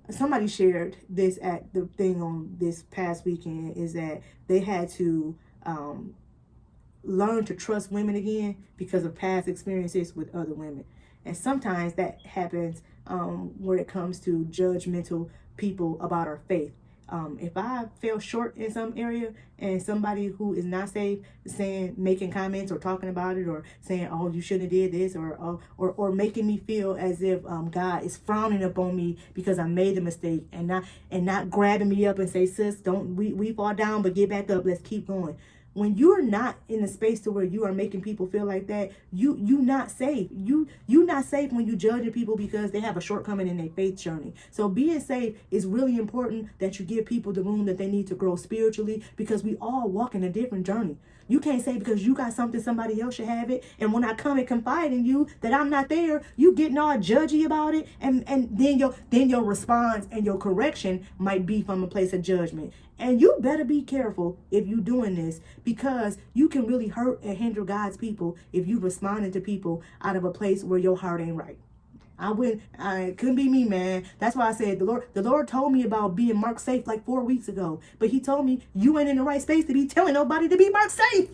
somebody shared this at the thing on this past weekend, is that they had to learn to trust women again because of past experiences with other women. And sometimes that happens when it comes to judgmental people about our faith. If I fell short in some area and somebody who is not safe making comments or talking about it, or saying, oh, you shouldn't have did this, or making me feel as if God is frowning upon me because I made a mistake, and not grabbing me up and say, sis, don't we fall down, but get back up, let's keep going. When you're not in a space to where you are making people feel like that, you not safe. You not safe when you judging people because they have a shortcoming in their faith journey. So being safe is really important, that you give people the room that they need to grow spiritually, because we all walk in a different journey. You can't say because you got something somebody else should have it, and when I come and confide in you that I'm not there, you getting all judgy about it, and then your response and your correction might be from a place of judgment. And you better be careful if you're doing this, because you can really hurt and hinder God's people if you responding to people out of a place where your heart ain't right. It couldn't be me, man. That's why I said the Lord told me about being marked safe like 4 weeks ago. But he told me you ain't in the right space to be telling nobody to be marked safe.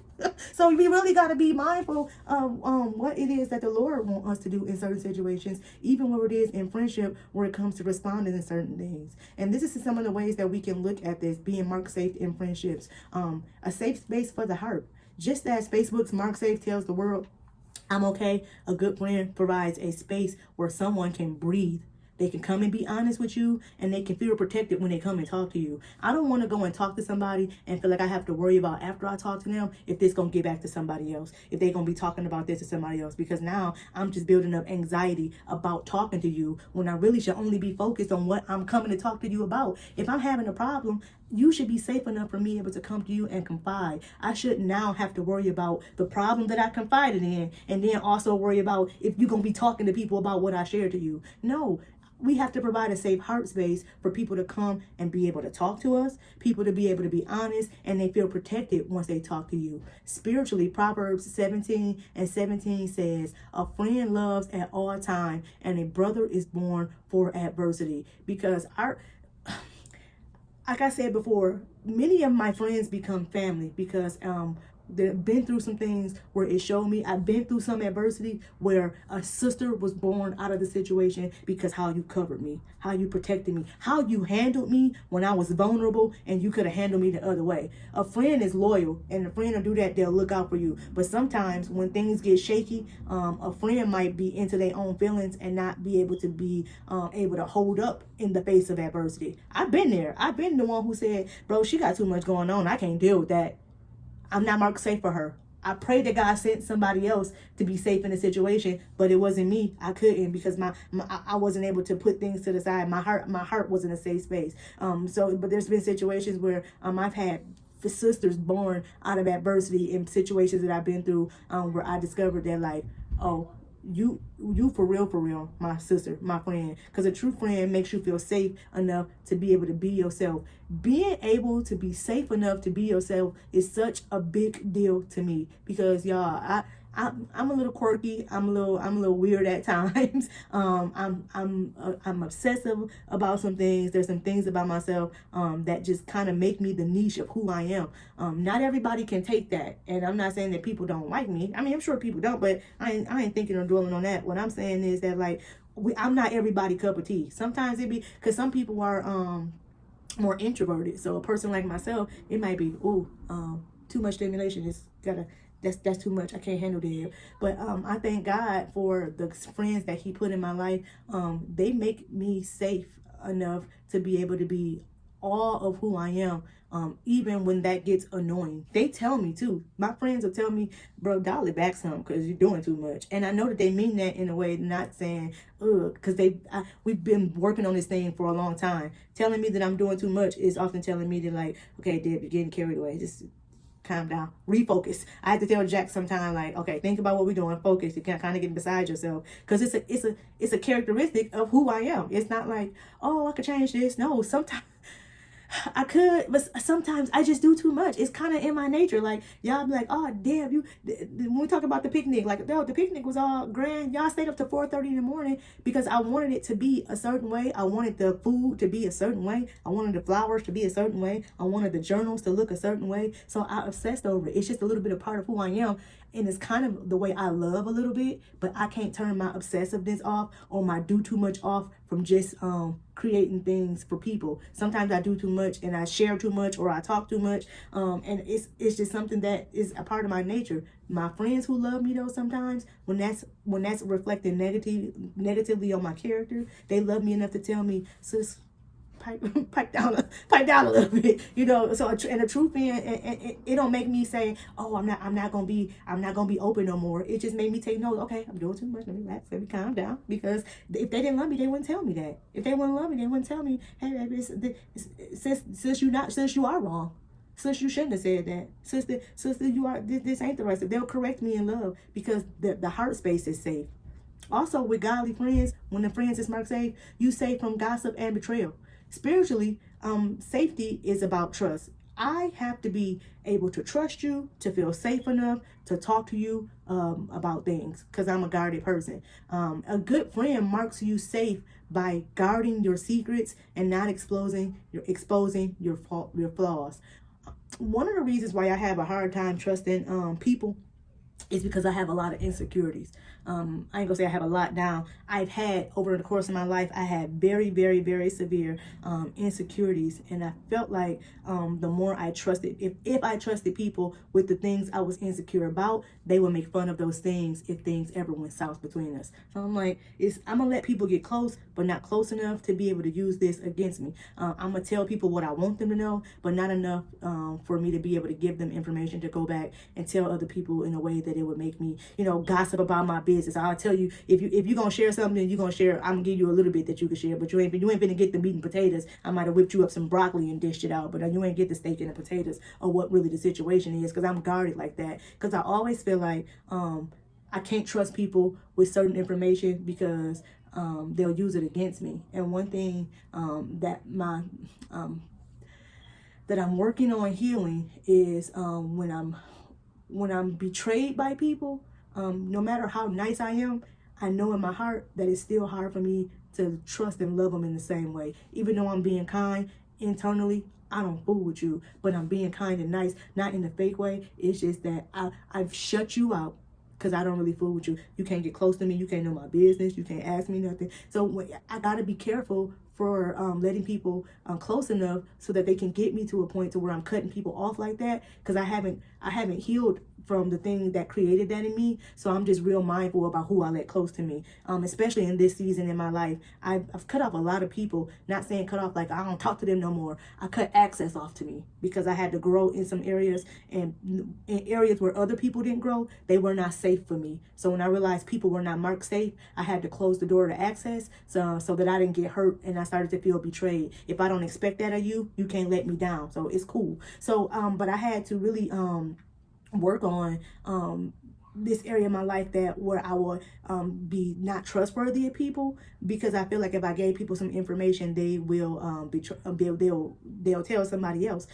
So we really got to be mindful of what it is that the Lord wants us to do in certain situations, even where it is in friendship, where it comes to responding to certain things. And this is some of the ways that we can look at this, being marked safe in friendships. A safe space for the heart. Just as Facebook's Mark Safe tells the world, I'm okay, a good friend provides a space where someone can breathe They can come and be honest with you, and they can feel protected when they come and talk to you. I don't want to go and talk to somebody and feel like I have to worry about after I talk to them if this going to get back to somebody else, if they're going to be talking about this to somebody else, because now I'm just building up anxiety about talking to you when I really should only be focused on what I'm coming to talk to you about. If I'm having a problem, you should be safe enough for me able to come to you and confide. I shouldn't now have to worry about the problem that I confided in, and then also worry about if you're going to be talking to people about what I shared to you. No, we have to provide a safe heart space for people to come and be able to talk to us, people to be able to be honest, and they feel protected once they talk to you. Spiritually, Proverbs 17:17 says, a friend loves at all times, and a brother is born for adversity. Because like I said before, many of my friends become family because they've been through some things where it showed me. I've been through some adversity where a sister was born out of the situation because how you covered me, how you protected me, how you handled me when I was vulnerable and you could have handled me the other way. A friend is loyal, and a friend will do that. They'll look out for you. But sometimes when things get shaky, a friend might be into their own feelings and not be able to be able to hold up in the face of adversity. I've been there. I've been the one who said, bro, she got too much going on. I can't deal with that. I'm not marked safe for her. I pray that God sent somebody else to be safe in the situation, but it wasn't me. I couldn't because I wasn't able to put things to the side. My heart wasn't a safe space. But there's been situations where I've had sisters born out of adversity in situations that I've been through, where I discovered that, like, oh, you for real, my sister, my friend. Because a true friend makes you feel safe enough to be able to be yourself. Being able to be safe enough to be yourself is such a big deal to me, because y'all, I'm a little quirky. I'm a little weird at times. I'm obsessive about some things. There's some things about myself that just kind of make me the niche of who I am. Not everybody can take that, and I'm not saying that people don't like me. I mean, I'm sure people don't, but I ain't thinking or dwelling on that. What I'm saying is that, like, I'm not everybody cup of tea. Sometimes it be because some people are more introverted. So a person like myself, it might be too much stimulation. Just gotta. That's too much. I can't handle that. But I thank God for the friends that He put in my life. They make me safe enough to be able to be all of who I am, even when that gets annoying. They tell me too. My friends will tell me, bro, dial it back some because you're doing too much. And I know that they mean that in a way, not saying, ugh, because we've been working on this thing for a long time. Telling me that I'm doing too much is often telling me that, like, okay, Deb, you're getting carried away. Just calm down, refocus. I had to tell Jack sometime, like, okay, think about what we're doing, focus. You can kind of get beside yourself, because it's a characteristic of who I am. It's not like, oh, I could change this. No, sometimes I could, but sometimes I just do too much. It's kind of in my nature. Like, y'all be like, oh, damn, when we talk about the picnic, like, no, the picnic was all grand. Y'all stayed up to 4:30 in the morning because I wanted it to be a certain way. I wanted the food to be a certain way. I wanted the flowers to be a certain way. I wanted the journals to look a certain way. So I obsessed over it. It's just a little bit of part of who I am. And it's kind of the way I love a little bit, but I can't turn my obsessiveness off or my do too much off from just creating things for people. Sometimes I do too much and I share too much or I talk too much, and it's just something that is a part of my nature. My friends who love me, though, sometimes when that's reflecting negatively on my character, they love me enough to tell me, sis, pipe down a little bit, you know. So and a true friend, it don't make me say, oh, I'm not gonna be open no more. It just made me take notes. Okay, I'm doing too much. Let me relax. Let me calm down. Because if they didn't love me, they wouldn't tell me that. If they wouldn't love me, they wouldn't tell me, hey, baby, since you are wrong. Sis, you shouldn't have said that. Sister, you are. This ain't the right stuff. They'll correct me in love because the heart space is safe. Also, with godly friends, when the friends is marked safe, you safe from gossip and betrayal. Spiritually, safety is about trust. I have to be able to trust you, to feel safe enough to talk to you about things, because I'm a guarded person. A good friend marks you safe by guarding your secrets and not exposing your flaws. One of the reasons why I have a hard time trusting people is because I have a lot of insecurities. I ain't gonna say I have a lot down. I've had, over the course of my life, I had very, very, very severe insecurities. And I felt like the more I trusted, if I trusted people with the things I was insecure about, they would make fun of those things if things ever went south between us. So I'm like, I'm gonna let people get close, but not close enough to be able to use this against me. I'm gonna tell people what I want them to know, but not enough for me to be able to give them information to go back and tell other people in a way that it would make me, gossip about my business. I'll tell you, if you're gonna share something, you're gonna share. I'm gonna give you a little bit that you can share, but you ain't gonna get the meat and potatoes. I might have whipped you up some broccoli and dished it out, but you ain't get the steak and the potatoes or what really the situation is, because I'm guarded like that. Because I always feel like I can't trust people with certain information because they'll use it against me. And one thing that I'm working on healing is when I'm betrayed by people, no matter how nice I am, I know in my heart that it's still hard for me to trust and love them in the same way. Even though I'm being kind internally, I don't fool with you, but I'm being kind and nice, not in a fake way. It's just that I've shut you out because I don't really fool with you. You can't get close to me. You can't know my business. You can't ask me nothing. So I got to be careful for letting people close enough so that they can get me to a point to where I'm cutting people off like that, because I haven't healed from the thing that created that in me. So I'm just real mindful about who I let close to me, especially in this season in my life. I've cut off a lot of people, not saying cut off like I don't talk to them no more. I cut access off to me because I had to grow in some areas, and in areas where other people didn't grow, they were not safe for me. So when I realized people were not marked safe, I had to close the door to access so that I didn't get hurt and I started to feel betrayed. If I don't expect that of you, you can't let me down. So it's cool. So but I had to really work on this area of my life where I would be not trustworthy of people, because I feel like if I gave people some information, they will they'll tell somebody else.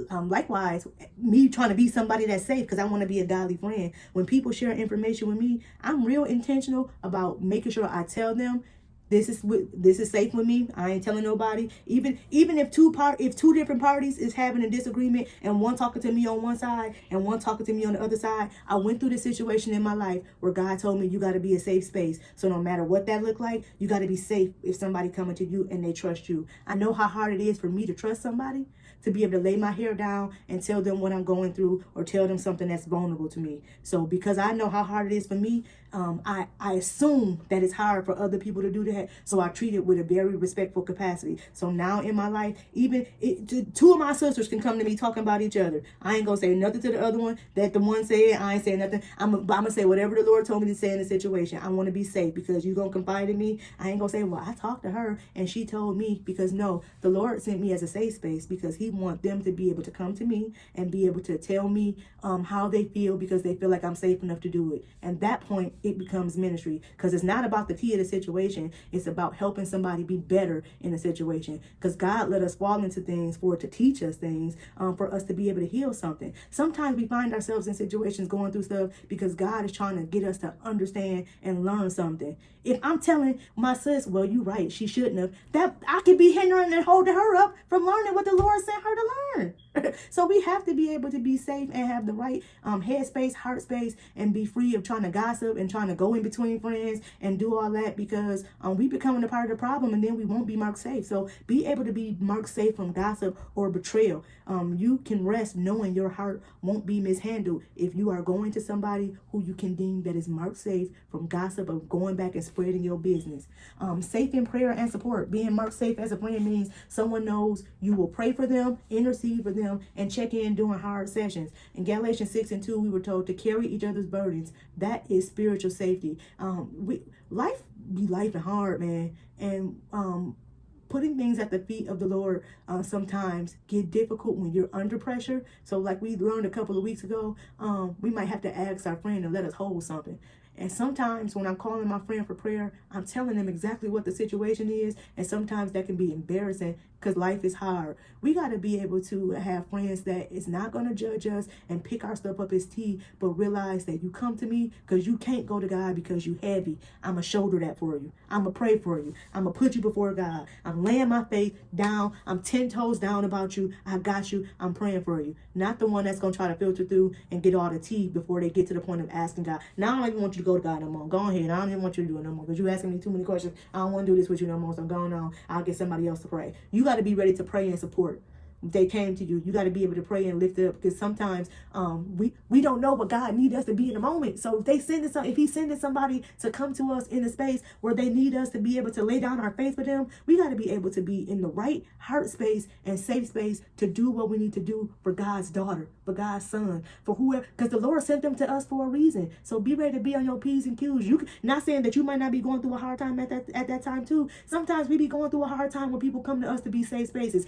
Likewise, me trying to be somebody that's safe because I want to be a godly friend. When people share information with me, I'm real intentional about making sure I tell them, this is safe with me. I ain't telling nobody. Even if two different parties is having a disagreement and one talking to me on one side and one talking to me on the other side, I went through this situation in my life where God told me you got to be a safe space. So no matter what that look like, you got to be safe if somebody coming to you and they trust you. I know how hard it is for me to trust somebody, to be able to lay my hair down and tell them what I'm going through or tell them something that's vulnerable to me. So because I know how hard it is for me, I assume that it's hard for other people to do that. So I treat it with a very respectful capacity. So now in my life, two of my sisters can come to me talking about each other. I ain't gonna say nothing to the other one that the one said. I ain't saying nothing. I'm gonna say whatever the Lord told me to say in the situation. I want to be safe because you gonna confide in me. I ain't gonna say, well, I talked to her and she told me, because no, the Lord sent me as a safe space because he want them to be able to come to me and be able to tell me how they feel, because they feel like I'm safe enough to do it. And that point, it becomes ministry, because it's not about the tea of the situation. It's about helping somebody be better in a situation, because God let us fall into things for it to teach us things, for us to be able to heal something. Sometimes we find ourselves in situations going through stuff because God is trying to get us to understand and learn something. If I'm telling my sis, well, you're right, she shouldn't have, that I could be hindering and holding her up from learning what the Lord sent her to learn. So we have to be able to be safe and have the right head space, heart space, and be free of trying to gossip and trying to go in between friends and do all that, because we becoming a part of the problem and then we won't be marked safe. So be able to be marked safe from gossip or betrayal. You can rest knowing your heart won't be mishandled if you are going to somebody who you can deem that is marked safe from gossip or going back and spreading your business. Safe in prayer and support. Being marked safe as a friend means someone knows you will pray for them, intercede for them, and check in during hard sessions. In Galatians 6:2, we were told to carry each other's burdens. That is spiritual safety. Life be life and hard, man. And putting things at the feet of the Lord sometimes get difficult when you're under pressure. So like we learned a couple of weeks ago, we might have to ask our friend to let us hold something. And sometimes when I'm calling my friend for prayer, I'm telling them exactly what the situation is. And sometimes that can be embarrassing because life is hard. We got to be able to have friends that is not going to judge us and pick our stuff up as tea, but realize that you come to me because you can't go to God because you heavy. I'm going to shoulder that for you. I'm going to pray for you. I'm going to put you before God. I'm laying my faith down. I'm 10 toes down about you. I got you. I'm praying for you. Not the one that's going to try to filter through and get all the tea before they get to the point of asking God. Now I don't even want you to go to God no more. Go ahead. I don't even want you to do it no more because you're asking me too many questions. I don't want to do this with you no more. So going on. I'll get somebody else to pray. You got to be ready to pray and support. They came to you. You got to be able to pray and lift it up, because sometimes we don't know what God needs us to be in the moment. So if He's sending somebody to come to us in a space where they need us to be able to lay down our faith for them, we got to be able to be in the right heart space and safe space to do what we need to do for God's daughter, for God's son, for whoever, because the Lord sent them to us for a reason. So be ready to be on your P's and Q's. Not saying that you might not be going through a hard time at that time too. Sometimes we be going through a hard time when people come to us to be safe spaces.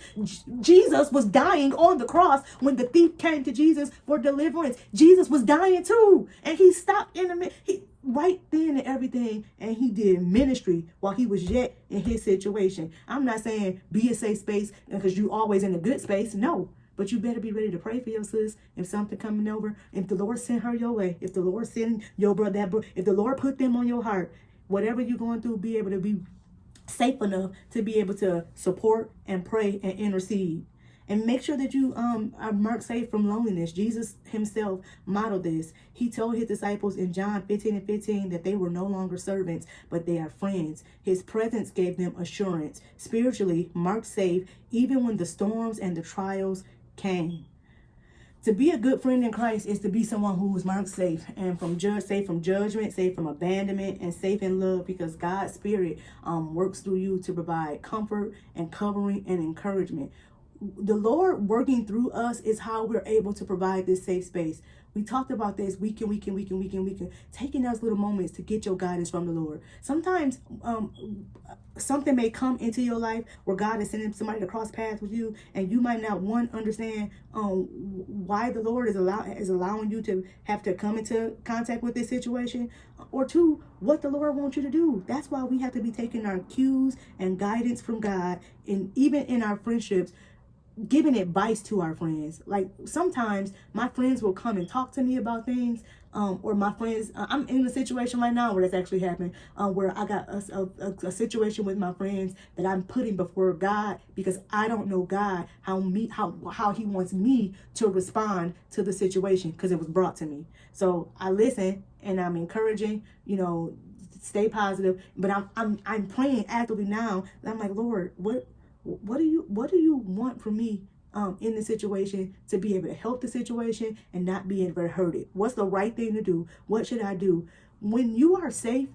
Jesus was dying on the cross when the thief came to Jesus for deliverance. Jesus was dying too, and He stopped in the minute. Right then and everything, and He did ministry while He was yet in His situation. I'm not saying be a safe space because you always in a good space. No. But you better be ready to pray for your sis if something coming over. If the Lord sent her your way, if the Lord sent your brother, if the Lord put them on your heart, whatever you're going through, be able to be safe enough to be able to support and pray and intercede. And make sure that you are marked safe from loneliness. Jesus Himself modeled this. He told His disciples in John 15:15 that they were no longer servants, but they are friends. His presence gave them assurance. Spiritually marked safe, even when the storms and the trials came. To be a good friend in Christ is to be someone who is marked safe and safe from judgment, safe from abandonment, and safe in love, because God's Spirit works through you to provide comfort and covering and encouragement. The Lord working through us is how we're able to provide this safe space. We talked about this week and taking those little moments to get your guidance from the Lord. Sometimes something may come into your life where God is sending somebody to cross paths with you, and you might not, one, understand why the Lord is allowing you to have to come into contact with this situation, or two, what the Lord wants you to do. That's why we have to be taking our cues and guidance from God, and even in our friendships, giving advice to our friends. Like sometimes my friends will come and talk to me about things, or my friends, I'm in a situation right now where that's actually happened, where I got a situation with my friends that I'm putting before God, because I don't know God, how He wants me to respond to the situation, because it was brought to me. So I listen and I'm encouraging, stay positive, but I'm praying actively now. And I'm like, Lord, what do you want from me in the situation, to be able to help the situation and not be able to hurt it? What's the right thing to do? What should I do? When you are safe,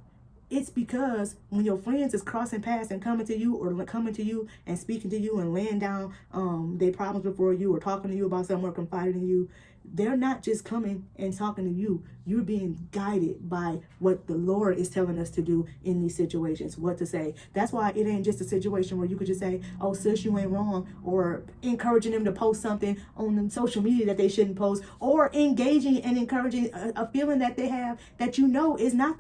it's because when your friends is crossing paths and coming to you, or coming to you and speaking to you and laying down their problems before you, or talking to you about something, or confiding in you, they're not just coming and talking to you. You're being guided by what the Lord is telling us to do in these situations, what to say. That's why it ain't just a situation where you could just say, oh, sis, you ain't wrong, or encouraging them to post something on social media that they shouldn't post, or engaging and encouraging a feeling that they have that is not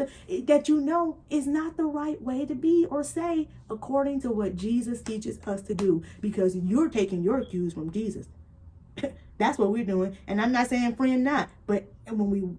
the right way to be or say, according to what Jesus teaches us to do, because you're taking your cues from Jesus. That's what we're doing. And I'm not saying friend not, but when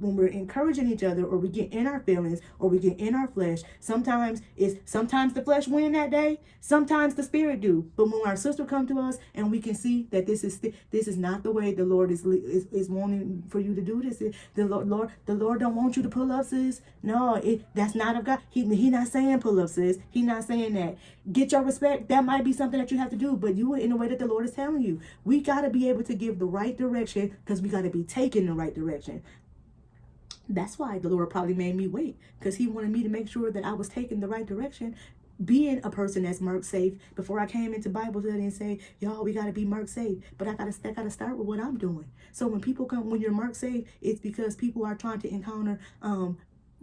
we're encouraging each other, or we get in our feelings, or we get in our flesh, sometimes the flesh win that day, sometimes the Spirit do. But when our sister come to us and we can see that this is not the way the Lord is wanting for you to do this. The Lord don't want you to pull up, sis. No, that's not of God. He not saying pull up, sis. He not saying that. Get your respect. That might be something that you have to do, but you in the way that the Lord is telling you. We got to be able to give the right direction, because we got to be taking the right direction. That's why the Lord probably made me wait, because He wanted me to make sure that I was taking the right direction, being a person that's marked safe, before I came into Bible study and say, y'all, we got to be marked safe. But I gotta start with what I'm doing. So when people come, when you're marked safe, it's because people are trying to encounter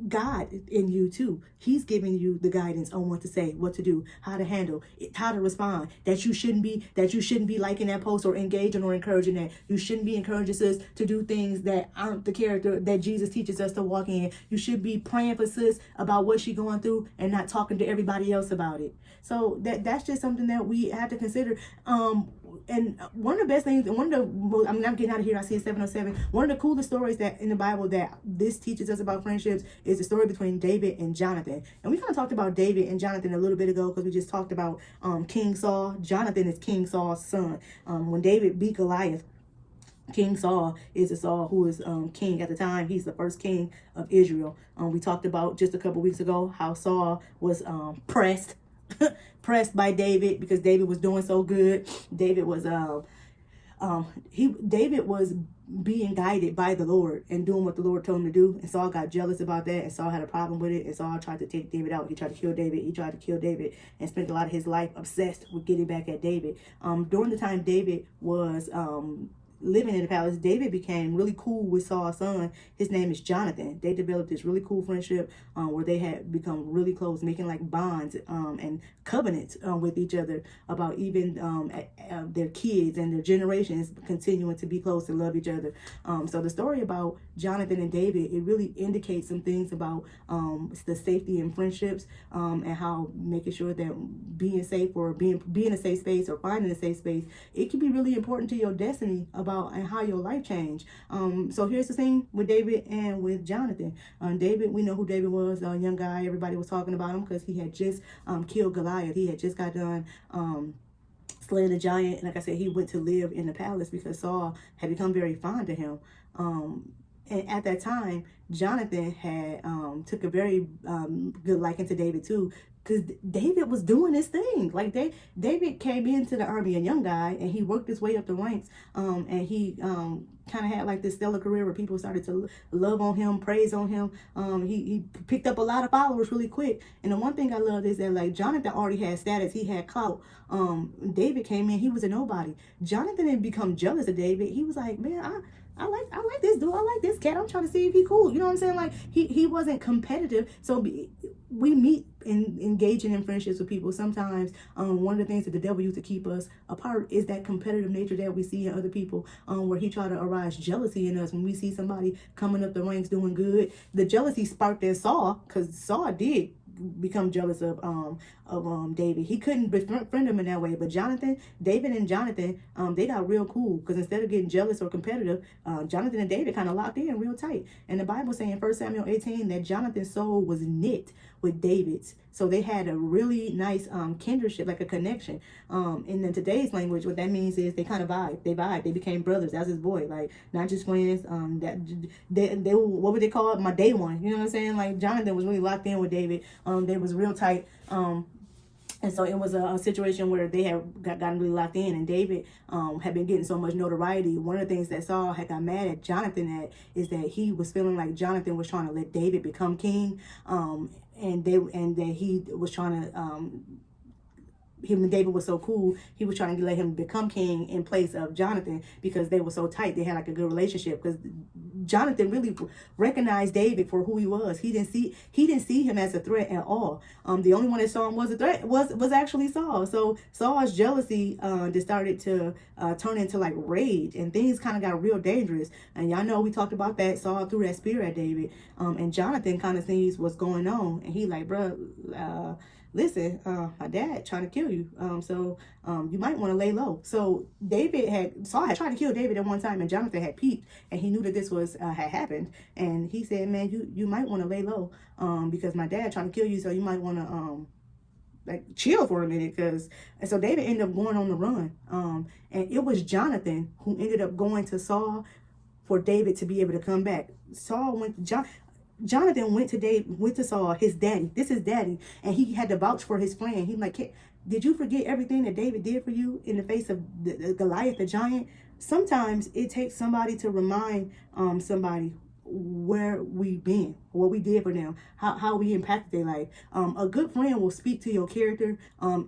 God in you too. He's giving you the guidance on what to say, what to do, how to handle it, how to respond. That you shouldn't be liking that post or engaging or encouraging that. You shouldn't be encouraging sis to do things that aren't the character that Jesus teaches us to walk in. You should be praying for sis about what she's going through and not talking to everybody else about it. So that's just something that we have to consider. And one of the best things, I'm getting out of here. I see 707. One of the coolest stories that in the Bible that this teaches us about friendships is the story between David and Jonathan. And we kind of talked about David and Jonathan a little bit ago because we just talked about King Saul. Jonathan is King Saul's son. When David beat Goliath, King Saul is a Saul who is king at the time. He's the first king of Israel. We talked about just a couple weeks ago how Saul was pressed by David because David was doing so good. David was being guided by the Lord and doing what the Lord told him to do. And Saul got jealous about that, and Saul had a problem with it. And Saul tried to take David out. He tried to kill David. And spent a lot of his life obsessed with getting back at David. During the time David was living in the palace, David became really cool with Saul's son. His name is Jonathan. They developed this really cool friendship where they had become really close, making like bonds and covenants with each other about even their kids and their generations continuing to be close and love each other. So the story about Jonathan and David, it really indicates some things about the safety in friendships and how making sure that being safe or being a safe space or finding a safe space, it can be really important to your destiny about and how your life changed. So here's the thing with David and with Jonathan. David, we know who David was, a young guy. Everybody was talking about him because he had just killed Goliath. He had just got done slaying the giant. And like I said, he went to live in the palace because Saul had become very fond of him. And at that time, Jonathan had took a very good liking to David too, because David was doing his thing. Like David came into the army, a young guy, and he worked his way up the ranks. And he kind of had like this stellar career where people started to love on him, praise on him. He picked up a lot of followers really quick. And the one thing I love is that like Jonathan already had status, he had clout. David came in, he was a nobody. Jonathan had become jealous of David. He was like, man, I like this dude. I like this cat. I'm trying to see if he cool. You know what I'm saying? Like he wasn't competitive. So we meet and engaging in friendships with people. Sometimes one of the things that the devil used to keep us apart is that competitive nature that we see in other people, where he try to arise jealousy in us when we see somebody coming up the ranks doing good. The jealousy sparked in Saul, because Saul did become jealous of David. He couldn't befriend him in that way. But David and Jonathan, they got real cool, because instead of getting jealous or competitive, Jonathan and David kind of locked in real tight. And the Bible saying in 1 Samuel 18 that Jonathan's soul was knit with David's. So they had a really nice kinship, like a connection. And in today's language, what that means is they kind of vibe. They became brothers. That's his boy. Like, not just friends. They what would they call it? My day one. You know what I'm saying? Like, Jonathan was really locked in with David. They was real tight. And so it was a situation where they had gotten really locked in, and David had been getting so much notoriety. One of the things that Saul had got mad at Jonathan at is that he was feeling like Jonathan was trying to let David become king, and that he was trying to him and David was so cool, he was trying to let him become king in place of Jonathan because they were so tight. They had like a good relationship, because Jonathan really recognized David for who he was. He didn't see him as a threat at all. The only one that saw him was a threat was actually Saul. So Saul's jealousy just started to turn into like rage, and things kind of got real dangerous. And y'all know we talked about that. Saul threw that spear at David, and Jonathan kind of sees what's going on, and he like, bruh, listen, my dad trying to kill you. So you might want to lay low. So Saul had tried to kill David at one time, and Jonathan had peeped, and he knew that this was had happened. And he said, man, you might want to lay low, because my dad trying to kill you. So you might want to like chill for a minute, and so David ended up going on the run. And it was Jonathan who ended up going to Saul for David to be able to come back. Jonathan went to Saul, his daddy. This is daddy. And he had to vouch for his friend. He like, hey, did you forget everything that David did for you in the face of the Goliath, the giant? Sometimes it takes somebody to remind somebody where we've been, what we did for them, how we impacted their life. A good friend will speak to your character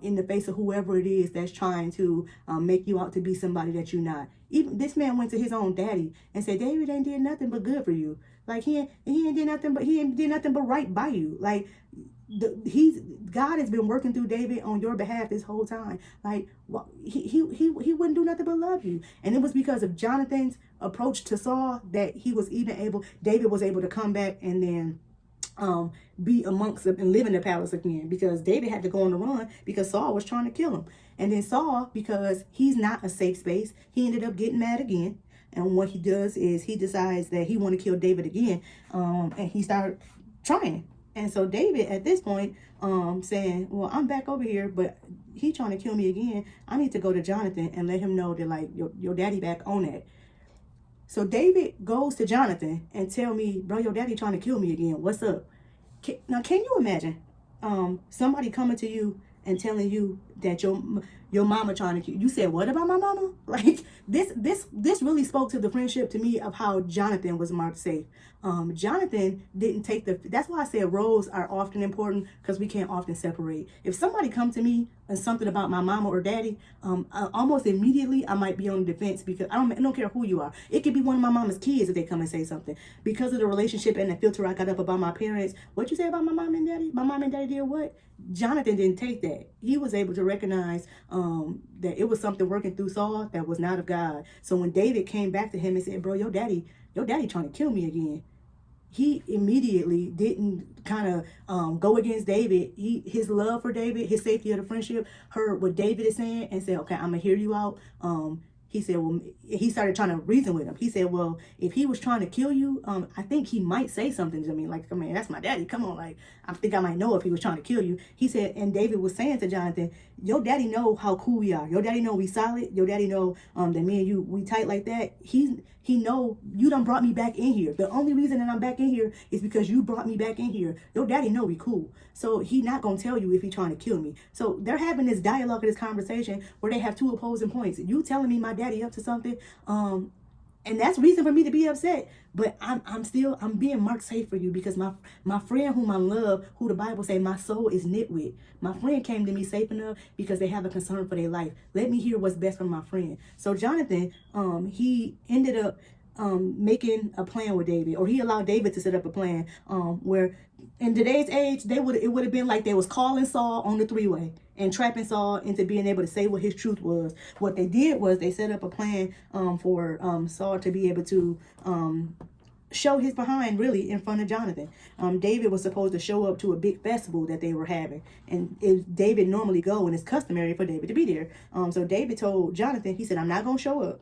in the face of whoever it is that's trying to make you out to be somebody that you're not. Even this man went to his own daddy and said, David ain't did nothing but good for you. Like he ain't did nothing but right by you. Like God has been working through David on your behalf this whole time. Like he wouldn't do nothing but love you. And it was because of Jonathan's approach to Saul that David was able to come back and then be amongst them and live in the palace again, because David had to go on the run because Saul was trying to kill him. And then Saul, because he's not a safe space, he ended up getting mad again. And what he does is he decides that he want to kill David again, and he started trying. And so David at this point saying, well, I'm back over here, but he trying to kill me again. I need to go to Jonathan and let him know that like your daddy back on that. So David goes to Jonathan and tell me, bro, your daddy trying to kill me again. What's up? Now, can you imagine somebody coming to you and telling you that your mama trying to kill you? You said, what about my mama? Like this really spoke to the friendship to me of how Jonathan was marked safe. Jonathan didn't take that's why I said roles are often important, because we can't often separate. If somebody come to me and something about my mama or daddy, almost immediately I might be on the defense, because I don't care who you are. It could be one of my mama's kids if they come and say something. Because of the relationship and the filter I got up about my parents, what you say about my mom and daddy? My mom and daddy did what? Jonathan didn't take that. He was able to recognize that it was something working through Saul that was not of God. So when David came back to him and said, bro, your daddy trying to kill me again, he immediately didn't kind of go against David. His love for David, his safety of the friendship, heard what David is saying and said, okay, I'm going to hear you out. He said, well, he started trying to reason with him. He said, well, if he was trying to kill you, I think he might say something to me. Like, I mean, that's my daddy. Come on. Like, I think I might know if he was trying to kill you. He said, and David was saying to Jonathan, your daddy know how cool we are. Your daddy know we solid. Your daddy know that me and you, we tight like that. He know you done brought me back in here. The only reason that I'm back in here is because you brought me back in here. Your daddy know we cool. So he not going to tell you if he trying to kill me. So they're having this dialogue, this conversation where they have two opposing points. You telling me my daddy up to something, and that's reason for me to be upset. But I'm being marked safe for you, because my friend whom I love, who the Bible say my soul is knit with, my friend came to me safe enough because they have a concern for their life. Let me hear what's best for my friend. So Jonathan, he ended up making a plan with David, or he allowed David to set up a plan where in today's age it would have been like they was calling Saul on the three-way and trapping Saul into being able to say what his truth was. What they did was they set up a plan for Saul to be able to show his behind really in front of Jonathan. David was supposed to show up to a big festival that they were having, and David normally go, and it's customary for David to be there. So David told Jonathan, he said, I'm not gonna show up.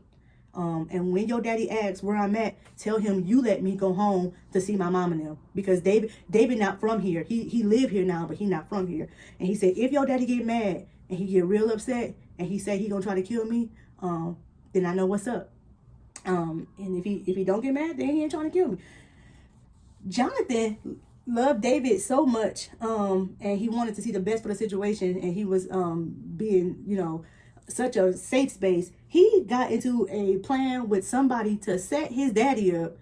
And when your daddy asks where I'm at, tell him you let me go home to see my mom and them, because David not from here. He live here now, but he not from here. And he said, if your daddy get mad and he get real upset and he say he gonna try to kill me, then I know what's up. And if he don't get mad, then he ain't trying to kill me. Jonathan loved David so much, and he wanted to see the best for the situation, and he was being, such a safe space. He got into a plan with somebody to set his daddy up.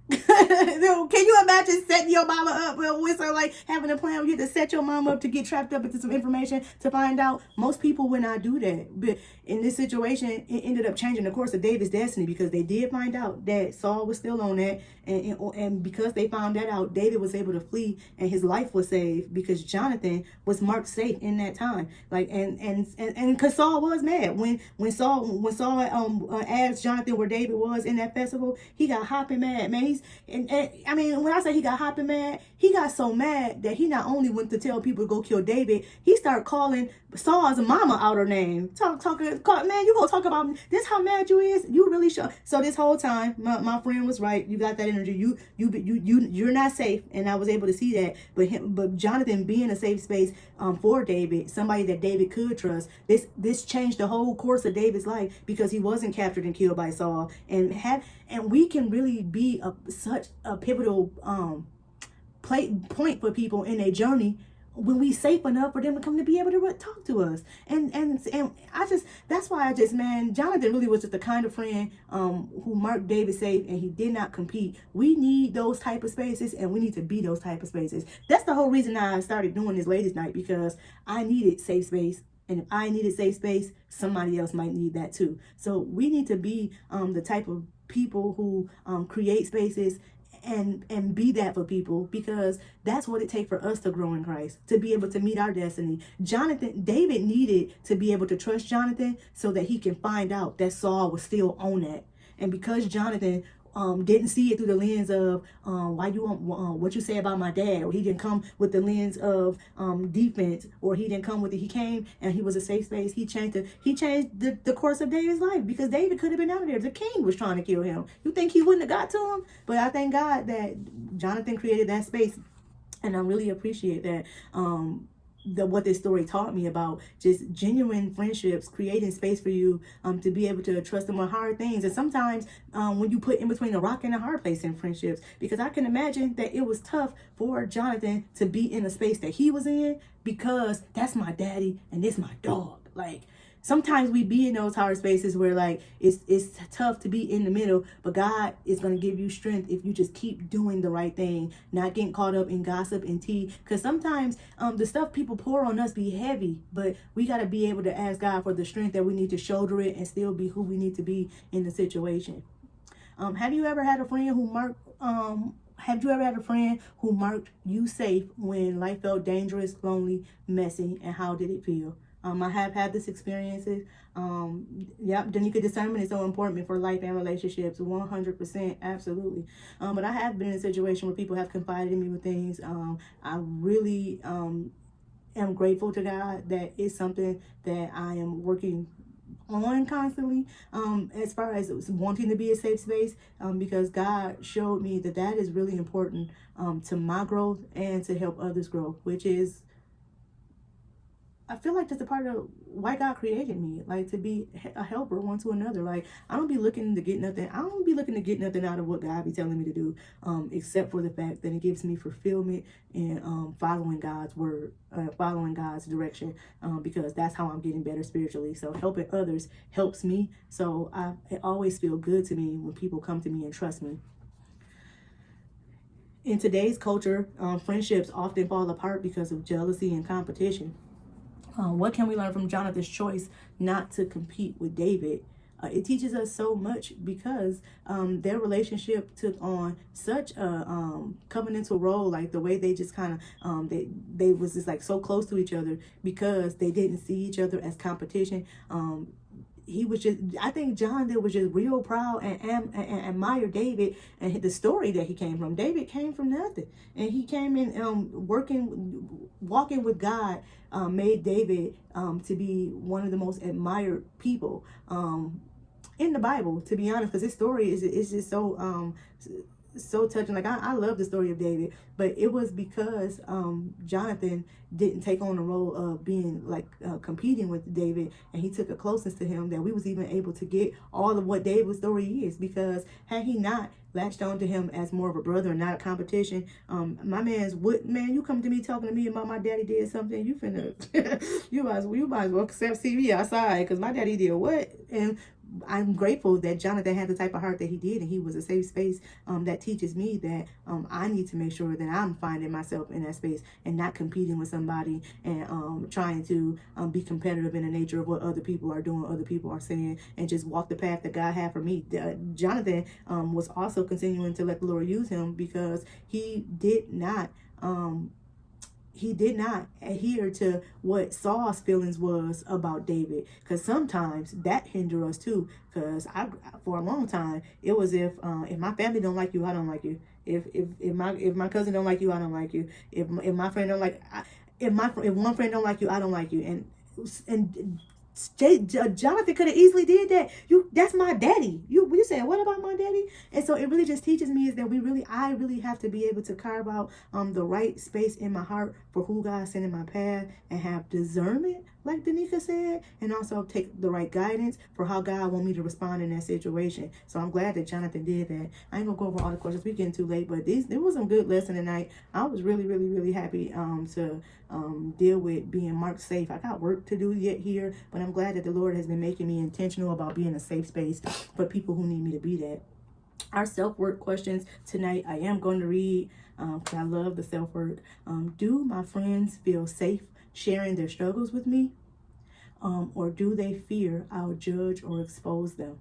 Can you imagine setting your mama up with her, like having a plan where you have to set your mama up to get trapped up into some information to find out? Most people would not do that. But in this situation, it ended up changing the course of David's destiny, because they did find out that Saul was still on that. And because they found that out, David was able to flee and his life was saved, because Jonathan was marked safe in that time. Like, and because Saul was mad when Saul asked Jonathan where David was in that festival, he got hopping mad, man. I mean, when I say he got hopping mad, he got so mad that he not only went to tell people to go kill David, he started calling Saul's mama out her name. Man, you gonna talk about this? How mad you is? You really sure? So this whole time, my friend was right. You got that energy. You're not safe, and I was able to see that. But Jonathan being a safe space for David, somebody that David could trust. This changed the whole course of David's life, because he wasn't captured and killed by Saul, and we can really be such a pivotal point for people in their journey when we safe enough for them to come to be able to talk to us. And I just, that's why I just, man, Jonathan really was just the kind of friend who marked David safe, and he did not compete. We need those type of spaces, and we need to be those type of spaces. That's the whole reason I started doing this ladies night, because I needed safe space. And if I needed safe space, somebody else might need that too. So we need to be the type of people who create spaces and be that for people, because that's what it takes for us to grow in Christ, to be able to meet our destiny. David needed to be able to trust Jonathan so that he can find out that Saul was still on that. And because Jonathan didn't see it through the lens of why you want what you say about my dad, or he didn't come with the lens of defense, or he didn't come with it. He came and he was a safe space. He changed the course of David's life, because David could have been out there. The king was trying to kill him. You think he wouldn't have got to him? But I thank God that Jonathan created that space, and I really appreciate that. What this story taught me about just genuine friendships, creating space for you to be able to trust them on hard things. And sometimes when you put in between a rock and a hard place in friendships, because I can imagine that it was tough for Jonathan to be in a space that he was in, because that's my daddy and this my dog. Like, sometimes we be in those hard spaces where like it's tough to be in the middle, but God is going to give you strength if you just keep doing the right thing, not getting caught up in gossip and tea. Because sometimes the stuff people pour on us be heavy, but we got to be able to ask God for the strength that we need to shoulder it and still be who we need to be in the situation. Have you ever had a friend who marked you safe when life felt dangerous, lonely, messy, and how did it feel? I have had this experiences. Danica, discernment is so important for life and relationships. 100%, absolutely. But I have been in a situation where people have confided in me with things. I really am grateful to God that it's something that I am working on constantly, as far as wanting to be a safe space, because God showed me that is really important to my growth and to help others grow, which is, I feel like that's a part of why God created me, like to be a helper one to another. Like, I don't be looking to get nothing. I don't be looking to get nothing out of what God be telling me to do, except for the fact that it gives me fulfillment and following God's word, following God's direction, because that's how I'm getting better spiritually. So helping others helps me. So it always feels good to me when people come to me and trust me. In today's culture, friendships often fall apart because of jealousy and competition. What can we learn from Jonathan's choice not to compete with David? It teaches us so much, because their relationship took on such a covenantal role, like the way they just kind of they was just like so close to each other, because they didn't see each other as competition. He was just, I think Jonathan was just real proud and admired David and the story that he came from. David came from nothing, and he came in walking with God, made David to be one of the most admired people in the Bible, to be honest, because his story is just so touching. Like, I love the story of David, but it was because Jonathan didn't take on the role of being like competing with David, and he took a closeness to him that we was even able to get all of what David's story is. Because had he not latched on to him as more of a brother and not a competition, you come to me talking to me about my daddy did something, you finna you might as well see me outside, because my daddy did what? And I'm grateful that Jonathan had the type of heart that he did, and he was a safe space that teaches me that I need to make sure that I'm finding myself in that space and not competing with somebody and trying to be competitive in the nature of what other people are doing, other people are saying, and just walk the path that God had for me. Jonathan was also continuing to let the Lord use him, because he did not adhere to what Saul's feelings was about David, because sometimes that hinder us too. Because for a long time, it was if my family don't like you, I don't like you. If my cousin don't like you, I don't like you. If my friend don't like, if one friend don't like you, I don't like you. And Jonathan could have easily did that. That's my daddy. You said, what about my daddy? And so it really just teaches me is that I really have to be able to carve out the right space in my heart for who God sent in my path, and have discernment like Danica said, and also take the right guidance for how God want me to respond in that situation. So I'm glad that Jonathan did that. I ain't gonna go over all the questions. We getting too late, but there was some good lesson tonight. I was really, really, really happy to deal with being marked safe. I got work to do yet here, but I'm glad that the Lord has been making me intentional about being a safe space for people who need me to be that. Our self-work questions tonight, I am going to read because I love the self-work. Do my friends feel safe sharing their struggles with me? Or do they fear I'll judge or expose them?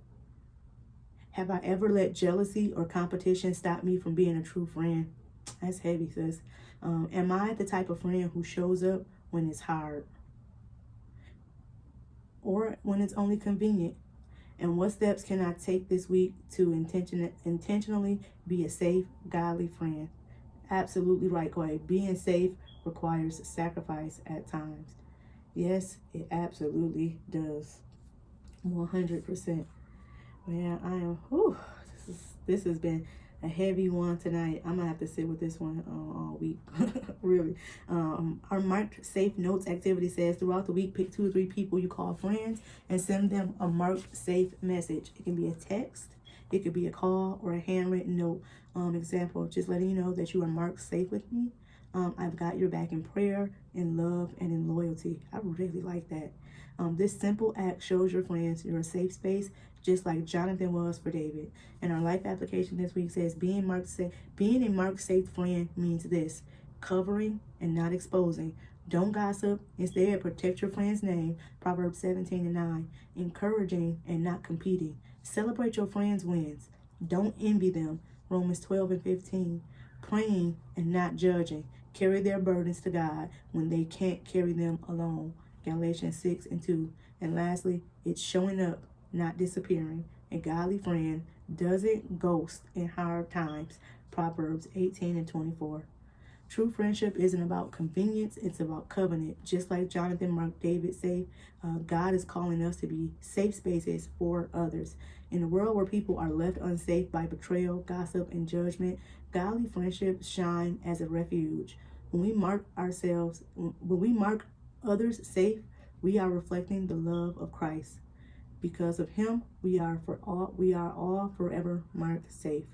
Have I ever let jealousy or competition stop me from being a true friend? That's heavy, sis. Am I the type of friend who shows up when it's hard or when it's only convenient? And what steps can I take this week to intentionally be a safe, godly friend? Absolutely right, Quay. Being safe requires sacrifice at times. Yes, it absolutely does. 100%. Man, I am, this has been a heavy one tonight. I'm gonna have to sit with this one all week. Really. Our marked safe notes activity says throughout the week, pick 2 or 3 people you call friends and send them a marked safe message. It can be a text, it could be a call, or a handwritten note. Example, just letting you know that you are marked safe with me. I've got your back in prayer, in love, and in loyalty. I really like that. This simple act shows your friends you're a safe space, just like Jonathan was for David. And our life application this week says being a marked safe friend means this: covering and not exposing. Don't gossip. Instead, protect your friend's name. Proverbs 17:9. Encouraging and not competing. Celebrate your friends' wins. Don't envy them. Romans 12:15. Praying and not judging. Carry their burdens to God when they can't carry them alone. Galatians 6:2. And lastly, it's showing up, not disappearing. A godly friend doesn't ghost in hard times. Proverbs 18:24. True friendship isn't about convenience, it's about covenant. Just like Jonathan marked David safe, God is calling us to be safe spaces for others. In a world where people are left unsafe by betrayal, gossip, and judgment, godly friendships shine as a refuge. When we mark others safe, we are reflecting the love of Christ. Because of him, we are all forever marked safe.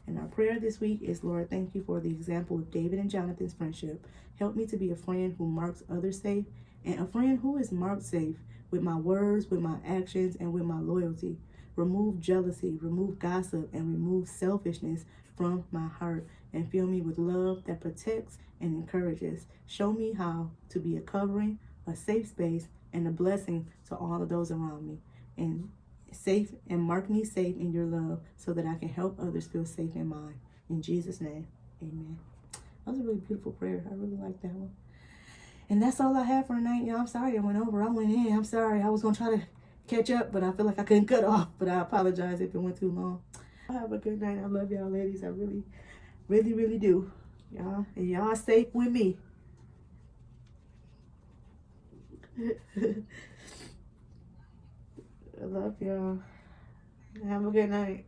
And our prayer this week is, Lord, thank you for the example of David and Jonathan's friendship. Help me to be a friend who marks others safe, and a friend who is marked safe with my words, with my actions, and with my loyalty. Remove jealousy, remove gossip, and remove selfishness from my heart, and fill me with love that protects and encourages. Show me how to be a covering, a safe space, and a blessing to all of those around me. And mark me safe in your love so that I can help others feel safe in mine. In Jesus' name, amen. That was a really beautiful prayer. I really like that one. And that's all I have for tonight, y'all. I'm sorry I went over. I went in. I'm sorry. I was going to try to catch up, but I feel like I couldn't cut off. But I apologize if it went too long. Have a good night. I love y'all, ladies. I really, really, really do. Y'all, and y'all safe with me. I love y'all. Have a good night.